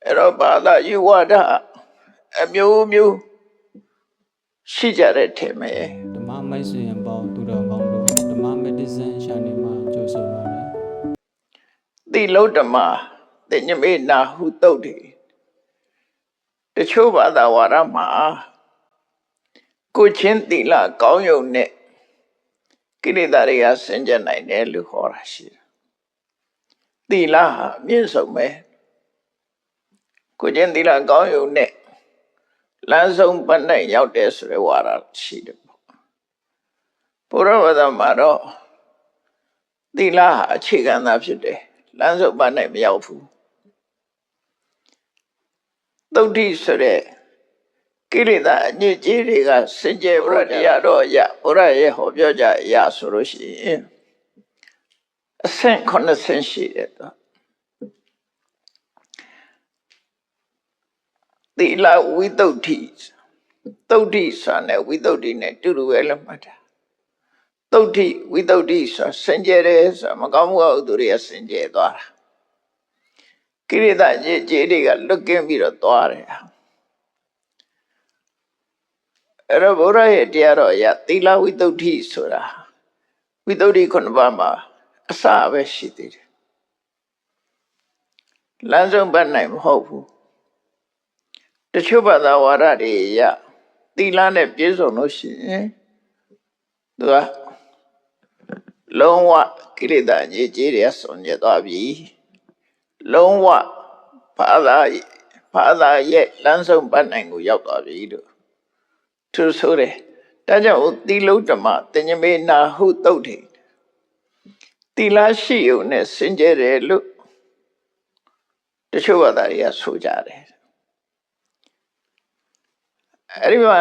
အဲ့တော့ဘာသာယူဝါဒအမျိုးမျိုးရှိကြတဲ့ထင်မယ် ဓမ္မမိတ်ဆွေပေါင်းသူတော်ကောင်းတို့ဓမ္မမက်ဒီဆန်ရှာနေမှာကြိုးဆိုပါမယ် သီလုဓမ္မသင်္ညမေနာဟုတုတ်တယ်တချို့ဘာသာဝါဒမှာကိုချင်းသီလကောင်းယုံနဲ့ကိလေသာတွေကစင်ကြယ်နိုင်တယ်လို့ခေါ်တာရှိတယ်သီလဟာအမြင့်ဆုံးပဲကိုချင်းသီလကောင်းယုံနဲ့လမ်းဆုံးပတ်နိုင်ရောက်တယ်ဆိုတဲ့ဝါဒရှိတယ်ဘုရားဘာသာမှာတော့သီလဟာအခြေခံသာဖြစ်တယ်လမ်းဆုံးပတ်နိုင်မရောက်ဘူးသုတ်တိဆိုတဲ့ကိလေသာအညစ်အကြေးတွေကစင်ကြယ်ဘုရားတရားတော်အရဘုရားရဲ့ဟောပြောကြအရာဆိုလို့ရှိရင်အဆင့်9ဆင့်ရှိတယ်တော့သီလဝိသုဒ္ဓိသုတ်တိဆိုတဲ့ဝိသုဒ္ဓိနဲ့တူတူပဲလို့မှတ်တာသုတ်တိဝိသုဒ္ဓိဆိုစင်ကြယ်တယ်ဆိုမကောင်းမှုအကုသိုလ်တွေကစင်ကြယ်သွားတာကိလေသာအညစ်အကြေးတွေကလွတ်ကင်းပြီးတော့သွားတယ်အဲ့တော့ဘုရားရဲ့တရားတော်အရသီလဝိသုဒ္ဓိဆိုတာဝိသုဒ္ဓိ9ပါးမှာအစပဲရှိသေးတယ်လမ်းဆုံးပတ်နိုင်မဟုတ်ဘူးတချို့ဘာသာဝါဒတွေအရသီလနဲ့ပြည့်စုံလို့ရှိရင်သူကလုံးဝကိလေသာအညစ်အကြေးတွေဆွန်ကြသွားပြီလုံးဝဘာသာရဲ့လမ်းဆုံးပတ်နိုင်ကိုရောက်သွားပြီလို့သူဆိုတယ်ဒါကြောင့်သီလုဓမ္မသင်္ညမေနာဟုတုတ်တယ်သီလရှိုံနဲ့စင်ကြယ်တယ်လို့တချို့ဘာသာတွေကဆိုကြတယ်အဲ့ဒီမှာ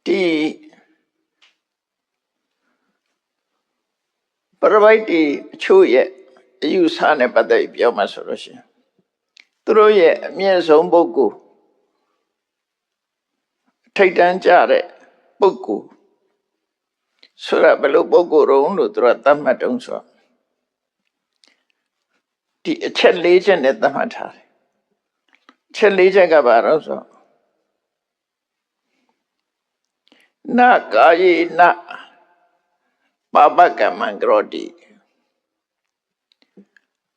ဒီပရပိုက်တီအချို့ရဲ့အယူဆနဲ့ပတ်သက်ပြီးပြောမှဆိုလို့ရှိရင်သူတို့ရဲ့အမြင့်ဆုံးပုဂ္ဂိုလ်ထိတ်တန်းကြတဲ့ပုဂ္ဂိုလ်ဆိုတော့ဘယ်လိုပုဂ္ဂိုလ်တုံးလို့သူတို့သတ်မှတ်တုံးဆိုဒီအချက်၄ချက်နဲ့သတ်မှတ်ထားတယ်အချက်၄ချက်ကဘာလို့ဆိုနကာယေနပါပကမ္မံကရောတိ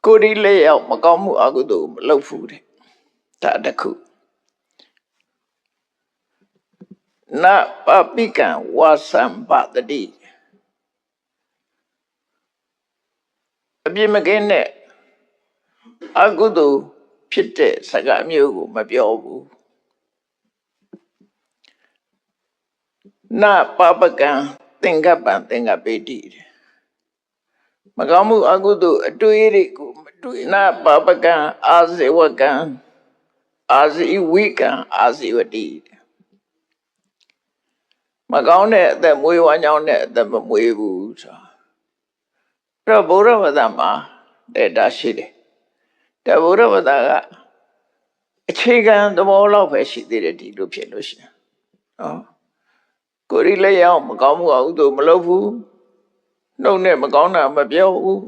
ကိုယ်ဒီလေးရောက်မကောင်းမှုအကုသိုလ်မလုပ်ဘူးတဲ့ဒါတစ်ခုနပပိကံဝါစံပတတိအပြစ်မကင်းတဲ့အကုသိုလ်ဖြစ်တဲ့စကားမျိုးကိုမပြောဘူးနပပကံသင်္ကပ္ပံသင်္ကပေတိမကောင်းမှုအကုသိုလ်အတွေ့အကြုံကိုမတွေ့နပပကံအာဇေဝကံအာဇိဝိကံအာဇိဝတိမကောင်းတဲ့အသက်မွေးဝမ်းကြောင်းတဲ့အသက်မမွေးဘူးဆိုတော့ဘုရားဘာသာမှာဒါရှိတယ်ဒါဘုရားဘာသာကအခြေခံသဘောလောက်ပဲရှိသေးတယ်ဒီလိုဖြစ်လို့ရှိရင်နော်ကိုယ်ဒီလက်ရောက်မကောင်းမှုအကုသိုလ်မလုပ်ဘူးနှုတ်နဲ့မကောင်းတာမပြောဘူး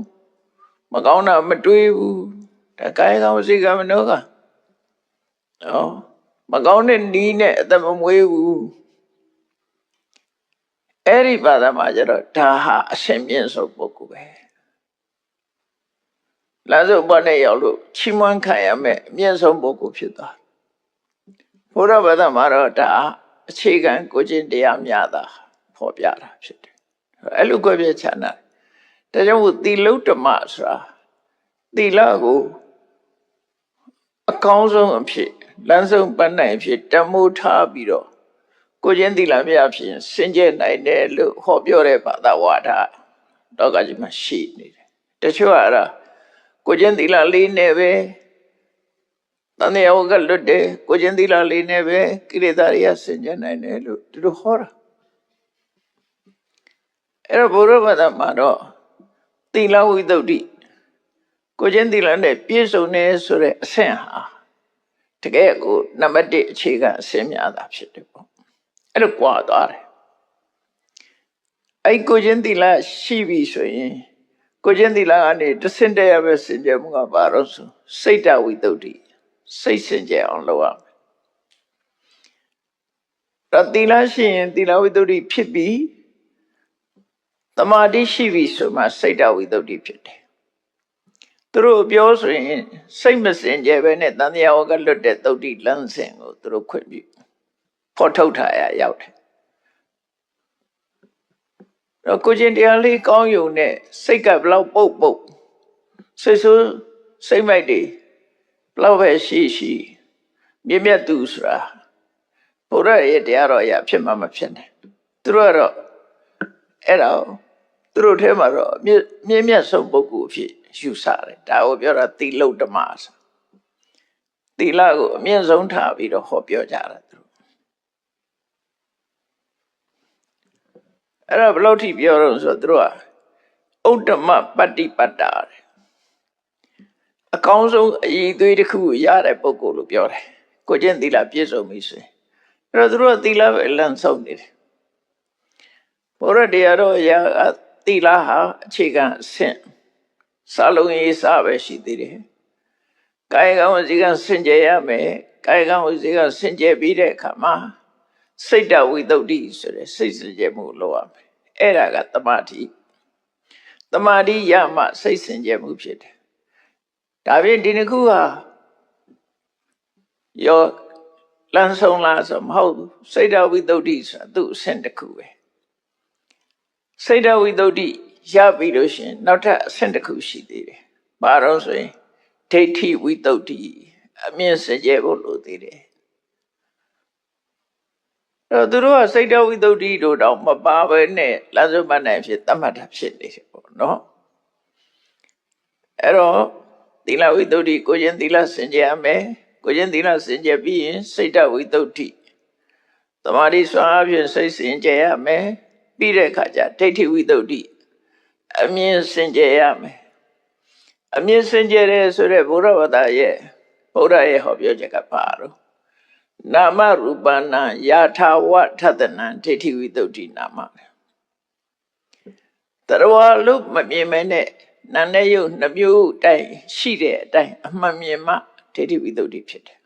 မကောင်းတာမတွေးဘူးဒါကာယကံဝစီကံမနောကနော်မကောင်းတဲ့နီးနဲ့အသက်မမွေးဘူးအဲ့ဒီဘာသာမှာကျတော့ဒါဟာအရှင်မြင့်ဆုံးပုဂ္ဂိုလ်ပဲလမ်းဆုံးဘက်နဲ့ရောက်လို့ချီးမွမ်းခံရမယ်အမြင့်ဆုံးပုဂ္ဂိုလ်ဖြစ်သွားဘုရားဘာသာမှာတော့ဒါအခြေခံကိုချင်းတရားများတာဖော်ပြတာဖြစ်တယ်အဲ့လိုကြွယ်ပြချမ်းသာဒါကြောင့်သီလုဓမ္မဆိုတာသီလကိုအကောင်းဆုံးအဖြစ်လမ်းဆုံးပတ်နိုင်အဖြစ်တမိုးထားပြီးတော့ကိုချင်းသီလပြအဖြစ်စင်ကြယ်နိုင်တယ်လို့ဟောပြောတဲ့ဘာသာဝါဒတော့ကကြီးမှာရှိနေတယ်တချို့ကတော့ကိုချင်းသီလလေးနဲ့ပဲတန်တရားဝကလွတ်တယ်ကိုချင်းသီလလေးနဲ့ပဲကိလေသာတွေကစင်ကြယ်နိုင်တယ်လို့သူတို့ဟောတာအဲ့တော့ဘုရားဘာသာမှာတော့သီလဝိသုဒ္ဓိကိုချင်းသီလနဲ့ပြည့်စုံနေဆိုတဲ့အဆင့်ဟာတကယ်ကိုနံပါတ်1အခြေခံအဆင့်များတာဖြစ်တယ်ပေါ့အဲ့လိုကြွားသွားတယ်အဲ့ကိုချင်းသီလရှိပြီဆိုရင် ကိုချင်းသီလကနေတဆင့်တည်းရပဲစင်ကြယ်မှုကဘာလို့ဆိုစိတ်တဝိတ္တုစိတ်စင်ကြယ်အောင်လုပ်ရမယ်ဒါသီလရှိရင်သီလဝိတ္တုဖြစ်ပြီးသမာဓိရှိပြီဆိုမှစိတ်တဝိတ္တုဖြစ်တယ်သူတို့ပြောဆိုရင်စိတ်မစင်ကြယ်ပဲနဲ့တန်တရားဝကလွတ်တဲ့သုတ်တိလမ်းစဉ်ကိုသူတို့ခွင့်ပြုဖော်ထုတ်ထားရရောက်တယ်တော့ကိုချင်းတရားလေးကောင်းယုံနဲ့စိတ်ကဘလောက်ပုတ်စိတ်ဆိုးစိတ်မိုက်တွေဘလောက်ပဲရှိမြင့်မြတ်သူဆိုတာဘုရားရဲ့တရားတော်အရာဖြစ်မှမဖြစ်နဲ့သူတို့ကတော့အဲ့ဒါသူတို့ထဲမှာတော့မြင့်မြတ်ဆုံးပုဂ္ဂိုလ်ဖြစ်ယူဆတယ်ဒါကိုပြောတာသီလုဓမ္မဆိုသီလကိုအမြင့်ဆုံးထားပြီးတော့ဟောပြောကြတာသူအဲ့ဒါဘလို့ထိပြောတော့ဆိုသူတို့ကဥဒ္ဓမပတ္တိပတ္တာအကောင်းဆုံးအည်သွေးတစ်ခုရတဲ့ပုဂ္ဂိုလ်လို့ပြောတယ်ကိုကျင့်သီလပြည့်စုံပြီဆိုရင်အဲ့တော့သူတို့ကသီလပဲလမ်းဆုံးနေတယ်ဘုရားတရားတော်ရာသီလဟာအခြေခံအဆင့်စာလုံးရေးစာပဲရှိသေးတယ်ကာယကံဝစီကံစင်ကြယ်ရမယ်ကာယကံဝစီကံစင်ကြယ်ပြီးတဲ့အခါမှာစိတ်တဝိတ္တုဆိုတဲ့စိတ်စင်ကြယ်မှုလုပ်ရမယ်အဲ့ဒါကတမာတိရမှစိတ်စင်ကြယ်မှုဖြစ်တယ်ဒါဖြင့်ဒီနှစ်ခုဟာယောလမ်းဆုံးလားဆိုမဟုတ်ဘူးစိတ်တဝိတ္တုဆိုတာသူ့အဆင့်တစ်ခုပဲစိတ်တဝိတ္တုရပြီလို့ရှိရင်နောက်ထပ်အဆင့်တစ်ခုရှိသေးတယ်။ဘာလို့ဆိုရင်ဒိဋ္ဌိဝိတ္တုအမြင့်စင်ကြယ်ဖို့လိုသေးတယ်။အဲ့တော့သူတို့ကစိတ်တဝိတ္တုတို့တော့မပါဘဲနဲ့လမ်းဆုံးမနိုင်ဖြစ်သတ်မှတ်တာဖြစ်နေတယ်ပေါ့နော်။အဲ့တော့သီလဝိတ္တုကိုချင်းသီလစင်ကြယ်ရမယ်။ကိုချင်းသီလစင်ကြယ်ပြီးရင်စိတ်တဝိတ္တုသမာဓိစွမ်းအားဖြင့်စိတ်စင်ကြယ်ရမယ်။ပြီးတဲ့အခါကျဒိဋ္ဌိဝိတ္တုအမြင်စင်ကြယ်ရမယ်အမြင်စင်ကြယ်တယ်ဆိုတဲ့ဘုရားဘာသာရဲ့ဘုရားရဲ့ဟောပြောချက်ကပါတော့နာမရူပနာယာထာဝထတနံဒိဋ္ဌိဝိတ္တုနာမတရဝလို့မမြင်မဲနဲ့နာနဲ့ယုတ်နှမျိုးတိုင်းရှိတဲ့အတိုင်းအမှန်မြင်မှဒိဋ္ဌိဝိတ္တုဖြစ်တယ်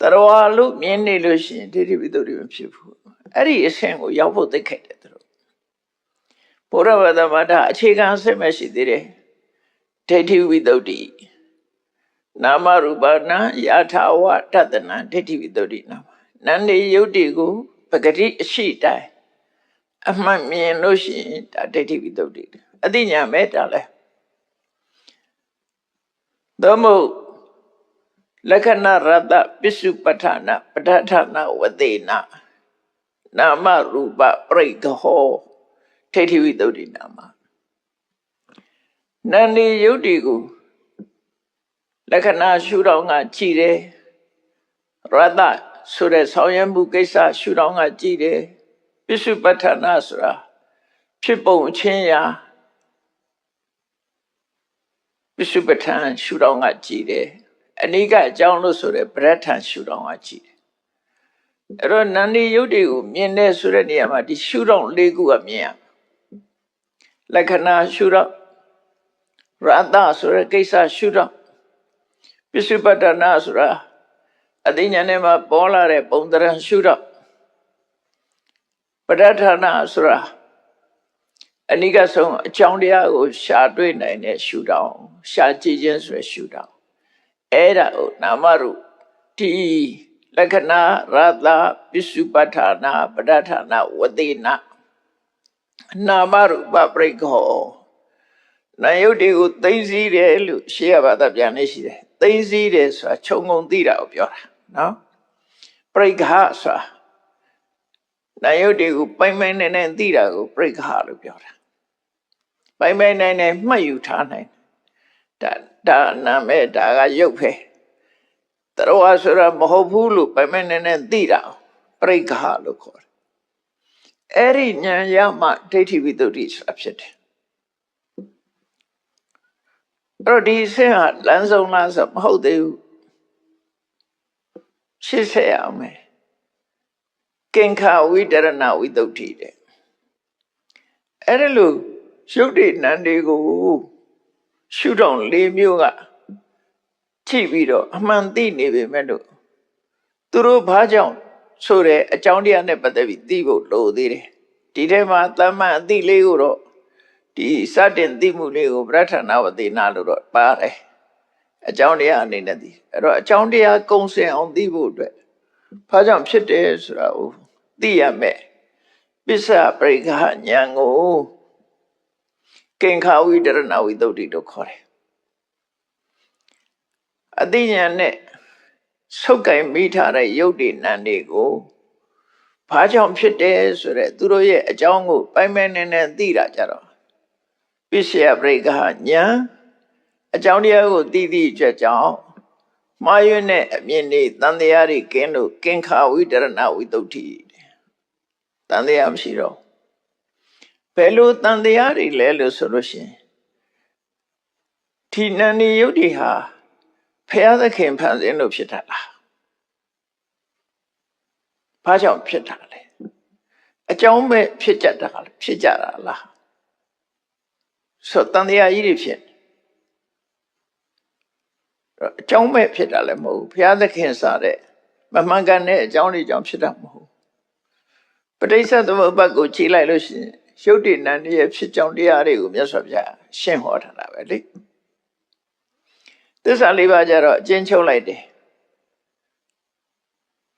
တရဝလို့မြင်နေလို့ရှိရင်ဒိဋ္ဌိဝိတ္တုမဖြစ်ဘူးအဲ့ဒီအဆင့်ကိုရောက်ဖို့သိခဲ့တယ်ဘုရားဘာသာမှာဒါအခြေခံအစစ်မရှိသေးတယ်ဒိဋ္ဌိဝိတ္တုနာမရူပနာယာထာဝတတနာဒိဋ္ဌိဝိတ္တုနာမနန္ဒီယုတ်တိကိုပဂတိအရှိတိုင်းအမှန်မြင်လို့ရှိရင်ဒါဒိဋ္ဌိဝိတ္တုအသိဉာဏ်မဲ့တာလဲသို့မဟုတ်လက္ခဏာရတ္တပစ္စုပ္ပဌာနာပဋ္ဌာနာဝသေနာနာမရူပပရိက္ခဟောဒိဋ္ဌိဝိတ္တုနာမနန္ဒီယုတ်တိကိုလက္ခဏာရှုထောင့်ကကြည်တယ်ရတ္တဆိုတဲ့ဆောင်ရွက်မှုကိစ္စရှုထောင့်ကကြည်တယ်ပစ္စုပ္ပဌာနာဆိုတာဖြစ်ပုံအချင်းရာပစ္စုပ္ပဌာန်ရှုထောင့်ကကြည်တယ်အနိကအကြောင်းလို့ဆိုတဲ့ပဋ္ဌာန်ရှုထောင့်ကကြည်တယ်အဲ့တော့နန္ဒီယုတ်တိကိုမြင်တဲ့ဆိုတဲ့နေရာမှာဒီရှုထောင့်၄ခုကမြင်ရလက္ခဏာရှုထောင့်ရတ္တဆိုတဲ့ကိစ္စရှုထောင့်ပစ္စုပ္ပတနာဆိုတာအသိဉာဏ်နဲ့မှပေါ်လာတဲ့ပုံသဏ္ဍာန်ရှုထောင့်ပဋ္ဌာနာဆိုတာအနိကဆုံးအကြောင်းတရားကိုရှာတွေ့နိုင်တဲ့ရှုထောင့်ရှာကြည့်ခြင်းဆိုတဲ့ရှုထောင့်အဲ့ဒါကိုနာမရူဒီလက္ခဏာရတ္တပစ္စုပ္ပတနာပဋ္ဌာနာဝသေနာနာမရူပပရိက္ခောနာယုတ်တွေကိုသိသိတယ်လို့ရှေးကဘာသာပြန်နေရှိတယ်သိသိတယ်ဆိုတာခြုံငုံသိတာကိုပြောတာနော်ပရိက္ခဆိုတာနာယုတ်တွေကိုပိုင်ပိုင်နိုင်နိုင်သိတာကိုပရိက္ခလို့ပြောတာပိုင်ပိုင်နိုင်နိုင်မှတ်ယူထားနိုင်ဒါနာမဲ့ဒါကယုတ်ပဲတရဝဆိုတာမဟုတ်ဘူးလို့ပိုင်ပိုင်နိုင်နိုင်သိတာပရိက္ခလို့ခေါ်တယ်အဲ့ဒီဉာဏ်ရမှဒိဋ္ဌိဝိတ္တုဆိုတာဖြစ်တယ်အဲ့တော့ဒီအဆင့်ဟာလမ်းဆုံးလားဆိုမဟုတ်သေးဘူးရှင်းဆက်အောင်မယ်ကင်္ခဝိတရဏဝိတ္တုတဲ့အဲ့ဒါလို့ ရှုပ်တဲ့နန္ဒီကိုရှုထောင့်၄မျိုးကကြည့်ပြီးတော့အမှန်သိနေပေမဲ့လို့သူတို့ဘာကြောင့်ဆိုတဲ့အကြောင်းတရားနဲ့ပတ်သက်ပြီးသိဖို့လိုသေးတယ်ဒီထဲမှာတမန်အသိလေးကိုတော့ဒီစတင်သိမှုလေးကိုပဋ္ဌာနာဝတိနာလို့တော့ပါတယ်အကြောင်းတရားအနေနဲ့သိအဲ့တော့အကြောင်းတရားကုံစင်အောင်သိဖို့အတွက်ဘာကြောင့်ဖြစ်တယ်ဆိုတာကိုသိရမယ်ပစ္စပရိက္ခဉာဏ်ကိုကင်္ခာဝိတရဏဝိသုဒ္ဓိလို့ခေါ်တယ်အသိဉာဏ်နဲ့ဆုပ်ကင်မိထားတဲ့ယုတ်တိနံတွေကိုဘာကြောင့်ဖြစ်တယ်ဆိုတဲ့သူတို့ရဲ့အကြောင်းကိုပိုင်ပိုင်နေနေသိတာကြတော့ပစ္စယပရိက္ခဉာဏ်အကြောင်းတရားကိုသိသည့်အတွက်ကြောင့်မှားယွင်းတဲ့အမြင်တွေတန်တရားတွေကင်းလို့ကင်္ခာဝိတရဏဝိသုဒ္ဓိတန်တရားမရှိတော့ဘယ်လိုတန်တရားတွေလဲလို့ဆိုလို့ရှိရင်ဒီနန္ဒီယုတ်တိဟာဖျားသခင်ဖန်ဆင်းလို့ဖြစ်တာလားဘာကြောင့်ဖြစ်တာလဲအကြောင်းပဲဖြစ်ကြတာလားဆိုတန်တရားကြီးတွေဖြစ်အကြောင်းပဲဖြစ်တာလည်းမဟုတ်ဘူးဘုရားသခင်စားတဲ့မမှန်ကန်တဲ့အကြောင်းတွေကြောင့်ဖြစ်တာမဟုတ်ပဋိစ္စသမုပ္ပါဒ်ကိုကြည့်လိုက်လို့ရှိရင်ရုပ်တည်နံရဲ့ဖြစ်ကြောင်းတရားတွေကိုမြတ်စွာဘုရားရှင်းဟောထားတာပဲလေသစ္စာ၄ပါးကြတော့အကျဉ်းချုပ်လိုက်တယ်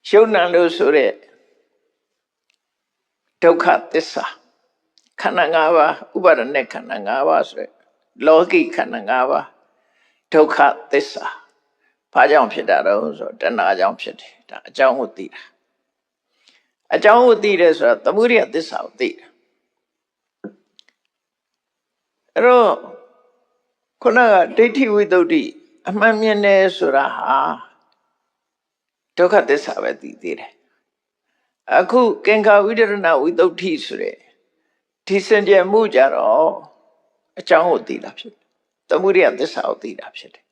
ရုပ်နံလို့ဆိုတဲ့ဒုက္ခသစ္စာခန္ဓာ၅ပါးဥပါဒณะခန္ဓာ၅ပါးဆိုတဲ့လောကိခန္ဓာ၅ပါးဒုက္ခသစ္စာဘာကြောင့်ဖြစ်တာတော့ဆိုတဏှာကြောင့်ဖြစ်တယ်ဒါအကြောင်းကိုသိတာအကြောင်းကိုသိတယ်ဆိုတာသမုဒိယသစ္စာကိုသိတာအဲ့တော့ခုနကဒိဋ္ဌိဝိသုဒ္ဓိအမှန်မြင်တယ်ဆိုတာဟာဒုက္ခသစ္စာပဲသိသေးတယ်အခုကင်္ခာဝိတရဏဝိသုဒ္ဓိဆိုတဲ့ဒီစင်ကြယ်မှုကြတော့အကြောင်းကိုသိတာဖြစ်တယ်သမုဒိယသစ္စာကိုသိတာဖြစ်တယ်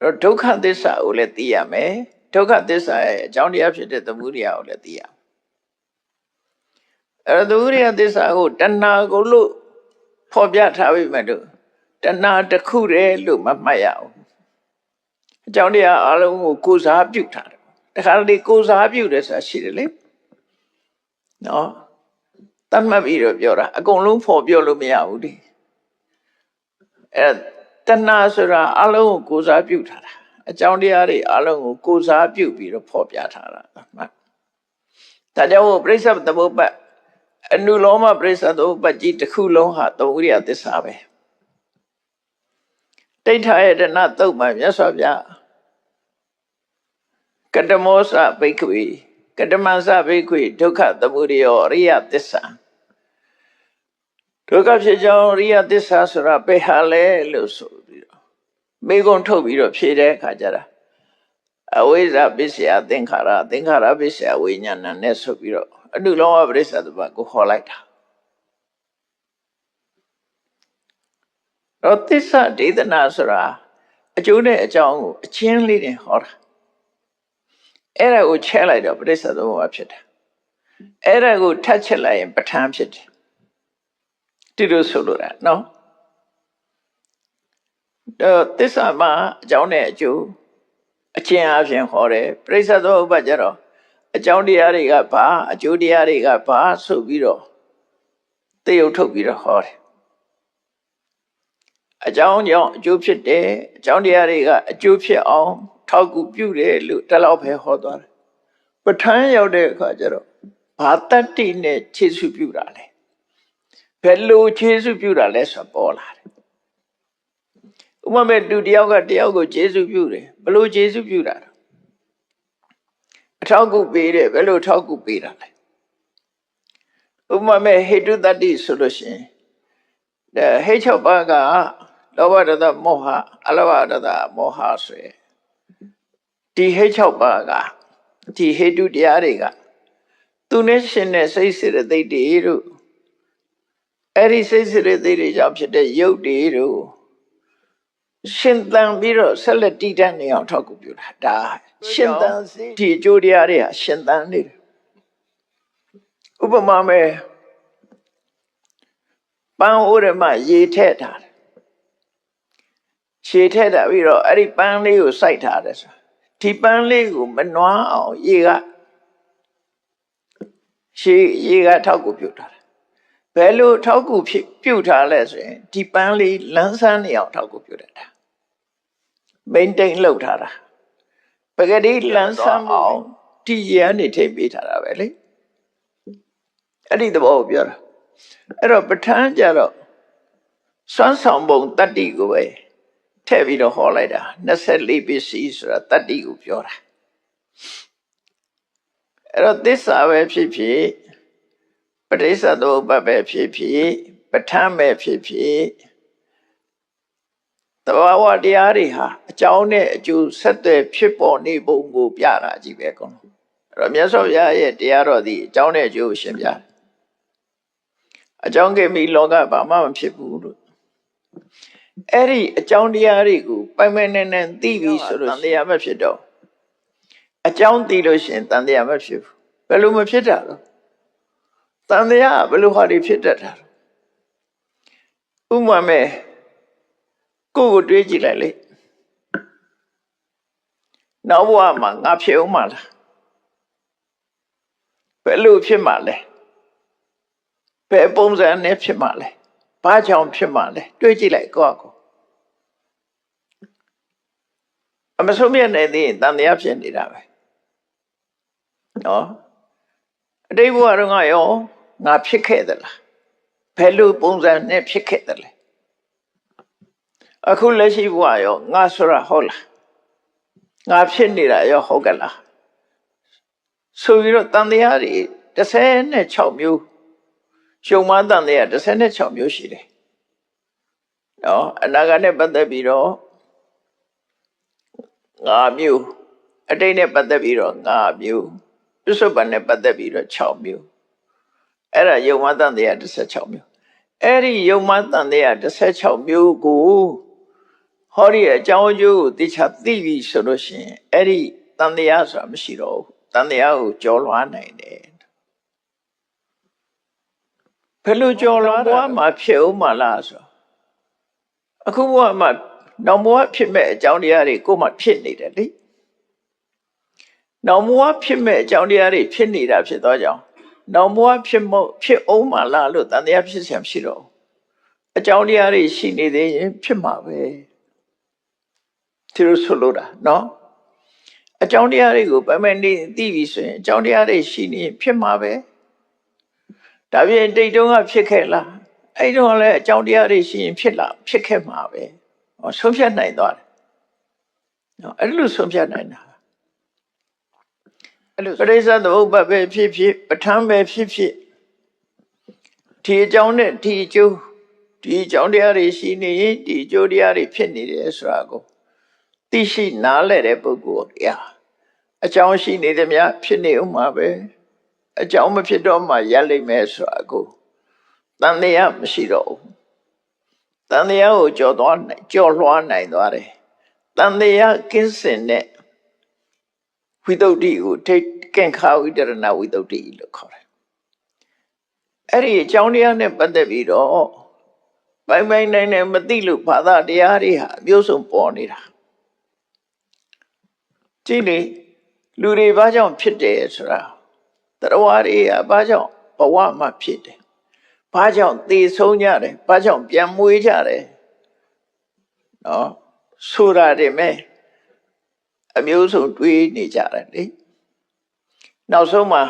အဲ့တော့ဒုက္ခသစ္စာကိုလည်းသိရမယ်ဒုက္ခသစ္စာရဲ့အကြောင်းတရားဖြစ်တဲ့သမုဒိယကိုလည်းသိရမယ်အဲ့တော့သမုဒိယသစ္စာကိုတဏှာကိုလို့ဖော်ပြထားပြီမဲ့လို့တဏှာတစ်ခုတည်းလို့မမှတ်ရအောင်အကြောင်းတရားအလုံးကိုကိုယ်စားပြုထားတယ်တခါလေကိုယ်စားပြုတယ်ဆိုတာရှိတယ်လေနော်တတ်မှတ်ပြီးတော့ပြောတာအကုန်လုံးဖော်ပြောလို့မရဘူးဒီအဲတဏှာဆိုတာအလုံးကိုကိုယ်စားပြုထားတာအကြောင်းတရားတွေအလုံးကိုကိုယ်စားပြုပြီးတော့ဖော်ပြထားတာမှတ်ဒါကြောင့်ပရိစ္ဆေသမုပ္ပါဒ်အနုလောမပရိစ္ဆေသမုပ္ပါဒ်ကြီးတစ်ခုလုံးဟာသမုဒိယသစ္စာပဲတိဋ္ဌာယတနာသုတ်မှာမြတ်စွာဘုရားကတမောစဘိက္ခဝေကတမံစဘိက္ခဝေဒုက္ခသမုဒယောအရိယသစ္စာဒုက္ခဖြစ်ကြောင်းအရိယသစ္စာဆိုတာဘယ်ဟာလဲလို့ဆိုပြီးတော့မေခွန်းထုတ်ပြီးတော့ဖြေတဲ့အခါကျတော့အဝိဇ္ဇပစ္စယသင်္ခါရသင်္ခါရပစ္စယဝိညာဏနဲ့ဆိုပြီးတော့အနုလောမပရိစ္ဆေသမုပ္ပါဒ်ကိုခေါ်လိုက်တာတော့သစ္စာဒေသနာဆိုတာအကျိုးနဲ့အကြောင်းကိုအချင်းလေးတင်ဟောတာအဲ့ဒါကိုချဲ့လိုက်တော့ပရိစ္ဆေသမုပ္ပါဒ်ဖြစ်တာအဲ့ဒါကိုထပ်ချက်လိုက်ရင်ပဋ္ဌာန်းဖြစ်တယ်ဒီလိုဆိုလိုတာနော်သစ္စာမှာအကြောင်းနဲ့အကျိုးအချင်းအပြင်ဟောတယ်ပရိစ္ဆေသမုပ္ပါဒ်ကျတော့အကြောင်းတရားတွေကဘာအကျိုးတရားတွေကဘာဆိုပြီးတော့သိုပ်ထုတ်ပြီးတော့ဟောတယ်အကြောင်းကြောင့်အကျိုးဖြစ်တယ်အကြောင်းတရားတွေကအကျိုးဖြစ်အောင်ထောက်ကူပြုတယ်လို့တလောက်ပဲဟောသွားတယ်ပဋ္ဌာန်းရောက်တဲ့အခါကျတော့ဘာတတ္တိနဲ့ခြေဆုပြုတာလဲဘယ်လိုခြေဆုပြုတာလဲဆိုပေါ်လာတယ်ဥပမာတူတယောက်ကတယောက်ကိုခြေဆုပြုတယ်ဘယ်လိုခြေဆုပြုတာအထောက်ကူပေးတယ်ဘယ်လိုထောက်ကူပေးတာလဲဥပမာဟေတုတတ္တိဆိုလို့ရှိရင်ဟေ6ပါးကလောဘဒေါသမောဟအလောဘဒေါသမောဟဆိုရယ်ဒီဟေ6ပါးကဒီဟေတုတရားတွေကသူနဲ့ရှင်တဲ့စိတ်စေတသိက်တွေတို့အဲ့ဒီစိတ်စေတသိက်တွေကြောင့်ဖြစ်တဲ့ယုတ်တွေတို့ရှင်သန်ပြီးတော့ဆက်လက်တည်တတ်နေအောင်ထောက်ကူပြုတာဒါရှင်သန်စီဒီအကျိုးတရားတွေဟာရှင်သန်နေတယ်ဥပမာမဲ့ ပန်းအိုးထဲမှာရေထည့်ထားတယ်ရေထည့်ထားပြီးတော့အဲ့ဒီပန်းလေးကိုစိုက်ထားတယ်ဆိုဒီပန်းလေးကိုမနွားအောင်ရေကထောက်ကူပြုတ်ထားတယ်ဘယ်လိုထောက်ကူပြုတ်ထားလဲဆိုရင်ဒီပန်းလေးလန်းဆန်းနေအောင်ထောက်ကူပြုတ်တာ maintain လုပ်ထားတာပကတိလန်းဆန်းအောင်ဒီရေကနေထိပေးထားတာပဲလေအဲ့ဒီသဘောကိုပြောတာအဲ့တော့ပဋ္ဌာန်းကြတော့စွမ်းဆောင်ပုံတတ္တိကိုပဲထည့်ပြီးတော့ဟောလိုက်တာ24ပစ္စည်းဆိုတာတတ္တိကိုပြောတာအဲ့တော့သစ္စာပဲဖြစ်ဖြစ်ပဋိစ္စသမုပ္ပါဒ်ပဲဖြစ်ဖြစ်ပဋ္ဌာန်းပဲဖြစ်ဖြစ်သဘာဝတရားတွေဟာအကြောင်းနဲ့အကျိုးဆက်သွယ်ဖြစ်ပေါ်နေပုံကိုပြတာကြီးပဲကောအဲ့တော့မြတ်စွာဘုရားရဲ့တရားတော်ဒီအကြောင်းနဲ့အကျိုးကိုရှင်းပြတယ်အကြောင်းကမိလောကဘာမှမဖြစ်ဘူးလို့အဲ့ဒီအကြောင်းတရားတွေကိုပိုင်ပိုင်နိုင်နိုင်သိပြီဆိုတော့တန်တရားမဖြစ်တော့အကြောင်းသိလို့ရှိရင်တန်တရားမဖြစ်ဘူးဘယ်လိုမဖြစ်တာလဲတန်တရားဘယ်လိုဟာတွေဖြစ်တတ်တာဥပမာမဲ့ကိုယ်တွေးကြည့်လိုက်လေနောက်ဘဝမှာငါဖြစ်အောင်မလားဘယ်လိုဖြစ်မှာလဲဘယ်ပုံစံနဲ့ဖြစ်မှာလဲဘာကြောင့်ဖြစ်မှာလဲတွေးကြည့်လိုက်ကိုယ့်အကိုအမဆုံးမြတ်နေသေးရင်တန်တရားဖြစ်နေတာပဲနော်အတိတ်ဘဝတော့ငါရောငါဖြစ်ခဲ့သလားဘယ်လိုပုံစံနဲ့ဖြစ်ခဲ့သလဲအခုလက်ရှိဘဝရောငါဆိုတာဟုတ်လားငါဖြစ်နေတာရောဟုတ်ကလားဆိုပြီးတော့တန်တရားတွေ16မျိုးရှုံမတန်တရား16မျိုးရှိတယ်နော်အနာဂတ်နဲ့ပတ်သက်ပြီးတော့5မျိုးအတိတ်နဲ့ပတ်သက်ပြီးတော့5မျိုးပြစ္ဆုတ်ပံနဲ့ပတ်သက်ပြီးတော့6မျိုးအဲ့ဒါယုံမတန်တရား16မျိုးအဲ့ဒီယုံမတန်တရား16မျိုးကိုဟောဒီအကြောင်းအကျိုးကိုသိချသိပြီဆိုလို့ရှိရင်အဲ့ဒီတန်တရားဆိုတာမရှိတော့ဘူးတန်တရားကိုကျော်လွှားနိုင်တယ်ဘယ်လိုကျော်လွှားဘဝမှာဖြစ်ဦးမလားဆိုအခုဘဝမှာနောက်ဘဝဖြစ်မဲ့အကြောင်းတရားတွေကိုမှဖြစ်နေတယ်လေနောက်ဘဝဖြစ်မဲ့အကြောင်းတရားတွေဖြစ်နေတာဖြစ်သောကြောင့်နောက်ဘဝဖြစ်အောင်မလားလို့တန်တရားဖြစ်เสียမရှိတော့အကြောင်းတရားတွေရှိနေသေးရင်ဖြစ်မှာပဲဒီလိုဆိုလို့တာနော်အကြောင်းတရားတွေကိုပမနေသိပြီဆိုရင်အကြောင်းတရားတွေရှိနေဖြစ်မှာပဲဒါပြင်တိတ်တုံးကဖြစ်ခဲ့လားအဲ့တော့လည်းအကြောင်းတရားတွေရှိရင်ဖြစ်ခဲ့မှာပဲဆုံးဖြတ်နိုင်သွားတယ်နော်အဲ့လိုဆုံးဖြတ်နိုင်တာအဲ့လိုပရိစ္ဆေသမုပ္ပါဒ်ပဲဖြစ်ဖြစ်ပဋ္ဌာန်းပဲဖြစ်ဖြစ်ဒီအကြောင်းနဲ့ဒီအကျိုးဒီအကြောင်းတရားတွေရှိနေရင်ဒီအကျိုးတရားတွေဖြစ်နေတယ်ဆိုတာကိုသိရှိနားလည်တဲ့ပုဂ္ဂိုလ်အကြောင်းရှိနေသမျှဖြစ်နေဦးမှာပဲအကြောင်းမဖြစ်တော့မှရလိမ့်မယ်ဆိုတာကိုတန်တရားမရှိတော့ဘူးတန်တရားကိုကျော်လွှားနိုင်သွားတယ်တန်တရားကင်းစင်တဲ့ဝိသုဒ္ဓိကိုကင်္ခာဝိတရဏဝိသုဒ္ဓိလို့ခေါ်တယ်အဲ့ဒီအကြောင်းတရားနဲ့ပတ်သက်ပြီးတော့ပိုင်နိုင်မသိလို့ဘာသာတရားတွေဟာအမျိုးစုံပေါ်နေတာကြည့်လေလူတွေဘာကြောင့်ဖြစ်တယ်ဆိုတာတရားဝါတွေကဘာကြောင့်ဘဝမှာဖြစ်တယ်ဘာကြောင့်သေဆုံးကြတယ်ဘာကြောင့်ပြန်မွေးကြတယ်နော်ဆိုတာတွေမဲ့အမျိုးစုံတွေးနေကြတယ်လေနောက်ဆုံးမှာ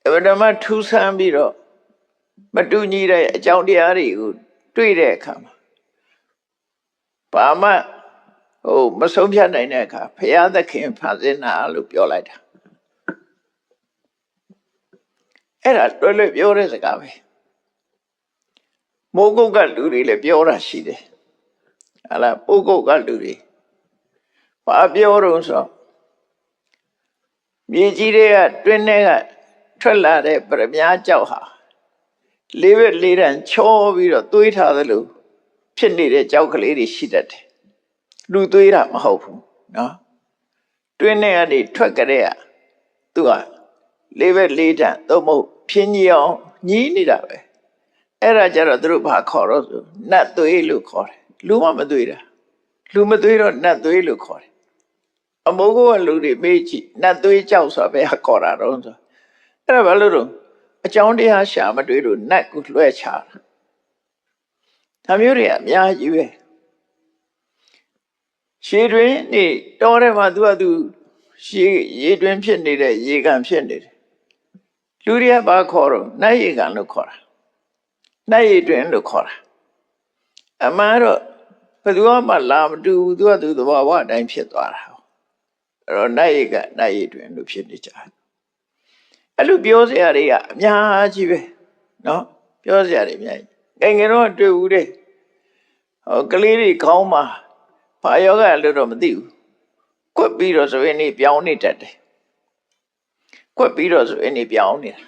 အဗဓမ္မထူးဆန်းပြီးတော့မတူညီတဲ့အကြောင်းတရားတွေကိုတွေ့တဲ့အခါမှာဘာမှမဆုံးဖြတ်နိုင်တဲ့အခါဘုရားသခင်ဖန်ဆင်းတာလို့ပြောလိုက်တာအဲ့ဒါလွယ်ပြောတဲ့စကားပဲမိုးကုတ်ကလူတွေလည်းပြောတာရှိတယ်ဟာလားပိုးကုတ်ကလူတွေဘာပြောတော့ဆိုမြေကြီးတွေကတွင်းထဲကထွက်လာတဲ့ပရမညာကြောက်ဟာလေးဘက်လေးတန်းချောပြီးတော့သွေးထားသလိုဖြစ်နေတဲ့ကြောက်ကလေးတွေရှိတတ်တယ်လူသွေးတာမဟုတ်ဘူးနော်တွင်းထဲကနေထွက်ကြတဲ့သူကလေးဘက်လေးတန်းသို့မဟုတ်ဖြင်းကြီးအောင်ညီးနေတာပဲ အဲ့ဒါကြတော့သူတို့ဘာခေါ်တော့ဆိုနတ်သွေးလို့ခေါ်တယ်လူမသွေးတာလူမသွေးတော့နတ်သွေးလို့ခေါ်တယ်အမိုးကလူတွေမေးကြည့်နတ်သွေးကြောက်ဆိုပဲခေါ်တာတော့ဆိုအဲ့ဒါဘာလို့တော့အကြောင်းတရားရှာမတွေ့လို့နတ်ကိုလွှဲချတာဒါမျိုးတွေအများကြီးပဲရှည်တွင်နေတောထဲမှာသူရေတွင်ဖြစ်နေတဲ့ရေကန်ဖြစ်နေတယ်လူတွေကဘာခေါ်တော့နတ်ရေကန်လို့ခေါ်တာနတ်ရေတွင်လို့ခေါ်တာအမှန်တော့ဘယ်သူမှလာမတူဘူးသူသဘာဝအတိုင်းဖြစ်သွားတာအဲ့တော့နတ်ရေကန်နတ်ရေတွင်လို့ဖြစ်နေကြတယ်အဲ့လိုပြောစရာတွေကအများကြီးပဲနော်ပြောစရာတွေအများကြီးငယ်တော့တွေ့ဘူးတဲ့ကလေးတွေခေါင်းမှာဘာယောဂလို့တော့မသိဘူးကွက်ပြီးတော့ဆိုရင်နေပြောင်းနေတတ်တယ်ကွက်ပြီးတော့ဆိုရင်နေပြောင်းနေတာ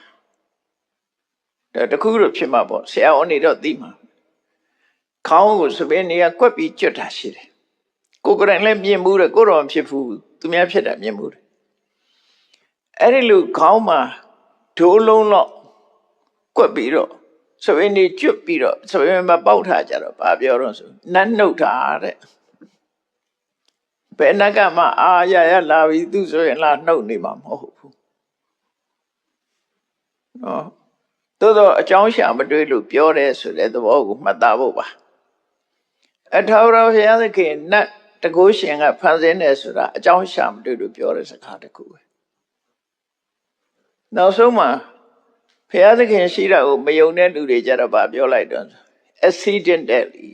ဒါတခုတော့ဖြစ်မှာပေါ့ဆရာဝန်တွေတော့သိမှာခေါင်းကိုဆိုရင်နေကကွက်ပြီးကျွတ်တာရှိတယ်ကိုယ်ကလည်းမြင်မှုတယ်ကိုတော့မဖြစ်ဘူးသူများဖြစ်တာမြင်မှုတယ်အဲ့ဒီလိုခေါင်းမှာဒိုးလုံးတော့ကွက်ပြီးတော့ဆိုရင်နေကျွတ်ပြီးတော့ဆိုရင်မပေါက်ထားကြတော့ဘာပြောတော့ဆိုနတ်နှုတ်တာတဲ့ဘယ်နှကမှအာရလာပြီသူဆိုရင်လာနှုတ်နေမှာမဟုတ်ဘူးနော်သို့တော့အကြောင်းရှာမတွေ့လို့ပြောတယ်ဆိုတဲ့သဘောကိုမှတ်သားဖို့ပါအထာဝရဘုရားသခင်နတ်တကုရှင်ကဖန်ဆင်းတယ်ဆိုတာအကြောင်းရှာမတွေ့လို့ပြောတဲ့စကားတစ်ခုပဲနောက်ဆုံးမှာဘုရားသခင်ရှိတာကိုမယုံတဲ့လူတွေကြတော့ဗာပြောလိုက်တော့ accidentally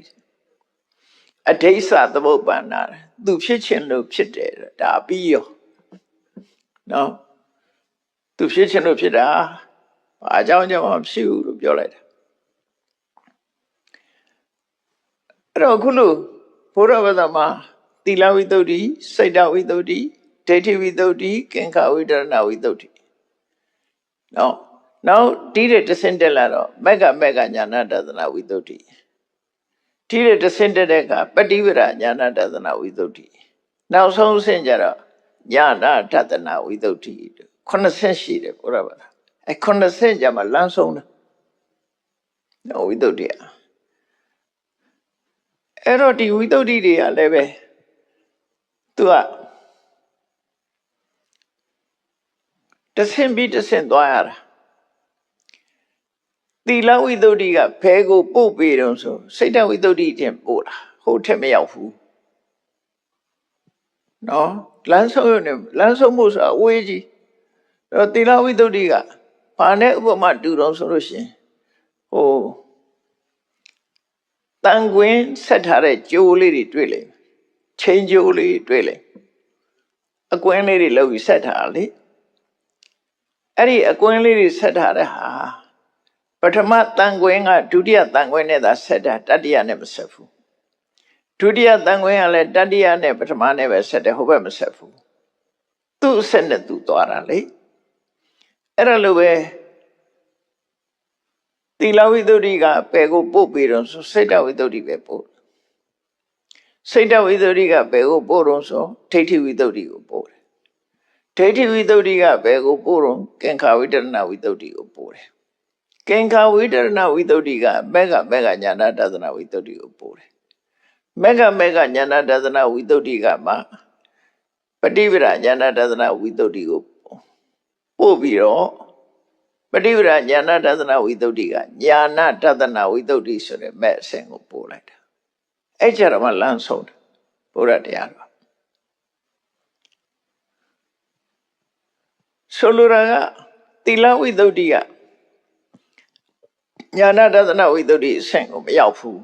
အဋိစ္စသမုပ္ပန္နာသူဖြစ်ခြင်းလို့ဖြစ်တယ်ဒါပြီးရောနော်သူဖြစ်ခြင်းလို့ဖြစ်တာဘာအကြောင်းကြောင့်မှဖြစ်ဘူးလို့ပြောလိုက်တာအဲ့တော့ခုလိုဘုရားဘာသာမှာသီလဝိတ္တုစိတ်တဝိတ္တုဒိဋ္ဌိဝိတ္တုကင်္ခဝိတရဏဝိတ္တုနော်နောက်ဒီတဲ့တဆင့်တက်လာတော့မက္ကညာဏတသနာဝိတ္တုဒီတဲ့တဆင့်တက်တဲ့အခါပฏิဝရညာဏတသနာဝိတ္တုနောက်ဆုံးဆင့်ကြတော့ညာဏတသနာဝိတ္တုခုနှစ်ဆင့်ရှိတယ်ဘုရားဘာသာခုနှစ်ဆင့်ကြမှာလမ်းဆုံးတယ်နော်ဝိတ္တုအဲ့တော့ဒီဝိတ္တုတွေကလည်းပဲသူကတဆင့်ပြီးတဆင့်သွားရတာသီလဝိတ္တုကဘဲကိုပို့ပေးတော့ဆိုစိတ်တဝိတ္တုတင်ပို့တာဟုတ်ထက်မရောက်ဘူးနော်လမ်းဆုံးမှုဆိုတာအဝေးကြီးအဲ့တော့သီလဝိတ္တုကဘာနဲ့ဥပမာတူတော့ဆိုလို့ရှိရင်တန်ခွင်းဆက်ထားတဲ့ကြိုးလေးတွေတွေ့လိမ့်မယ်ချင်းကြိုးလေးတွေ့လိမ့်အကွင်းလေးတွေလောက်ပြီးဆက်ထားလေအဲ့ဒီအကွင်းလေးတွေဆက်ထားတဲ့ဟာပထမတန်ခွင်းကဒုတိယတန်ခွင်းနဲ့သာဆက်တာတတိယနဲ့မဆက်ဘူးဒုတိယတန်ခွင်းကလည်းတတိယနဲ့ပထမနဲ့ပဲဆက်တယ်ဟိုဘက်မဆက်ဘူးသူ့ဆက်နဲ့သူသွားတာလေအဲ့ဒါလိုပဲသီလဝိတ္တုကဘယ်ကိုပို့ပြီးတော့ဆိုစိတ်တဝိတ္တုပဲပို့စိတ်တဝိတ္တုကဘယ်ကိုပို့တော့ဆိုဒိဋ္ဌိဝိတ္တုကိုပို့တယ်ဒိဋ္ဌိဝိတ္တုကဘယ်ကိုပို့တော့ကင်္ခဝိတရဏဝိတ္တုကိုပို့တယ်ကင်္ခဝိတရဏဝိတ္တုကမက္ကညာဏတသနာဝိတ္တုကိုပို့တယ်မက္ကညာဏတသနာဝိတ္တုကမှပฏิပဒညာဏတသနာဝိတ္တုကိုပို့ပြီးတော့ပฏิပဒညာဏတသနာဝိတ္တုကညာဏတသနာဝိတ္တုဆိုတဲ့မဲ့အစဉ်ကိုပို့လိုက်တာအဲ့ကြတော့မှလမ်းဆုံးတယ်ဘုရားတရားတော်ဆိုလိုတာကသီလဝိတ္တုကညာဏတသနာဝိတ္တုအဆင့်ကိုမရောက်ဘူး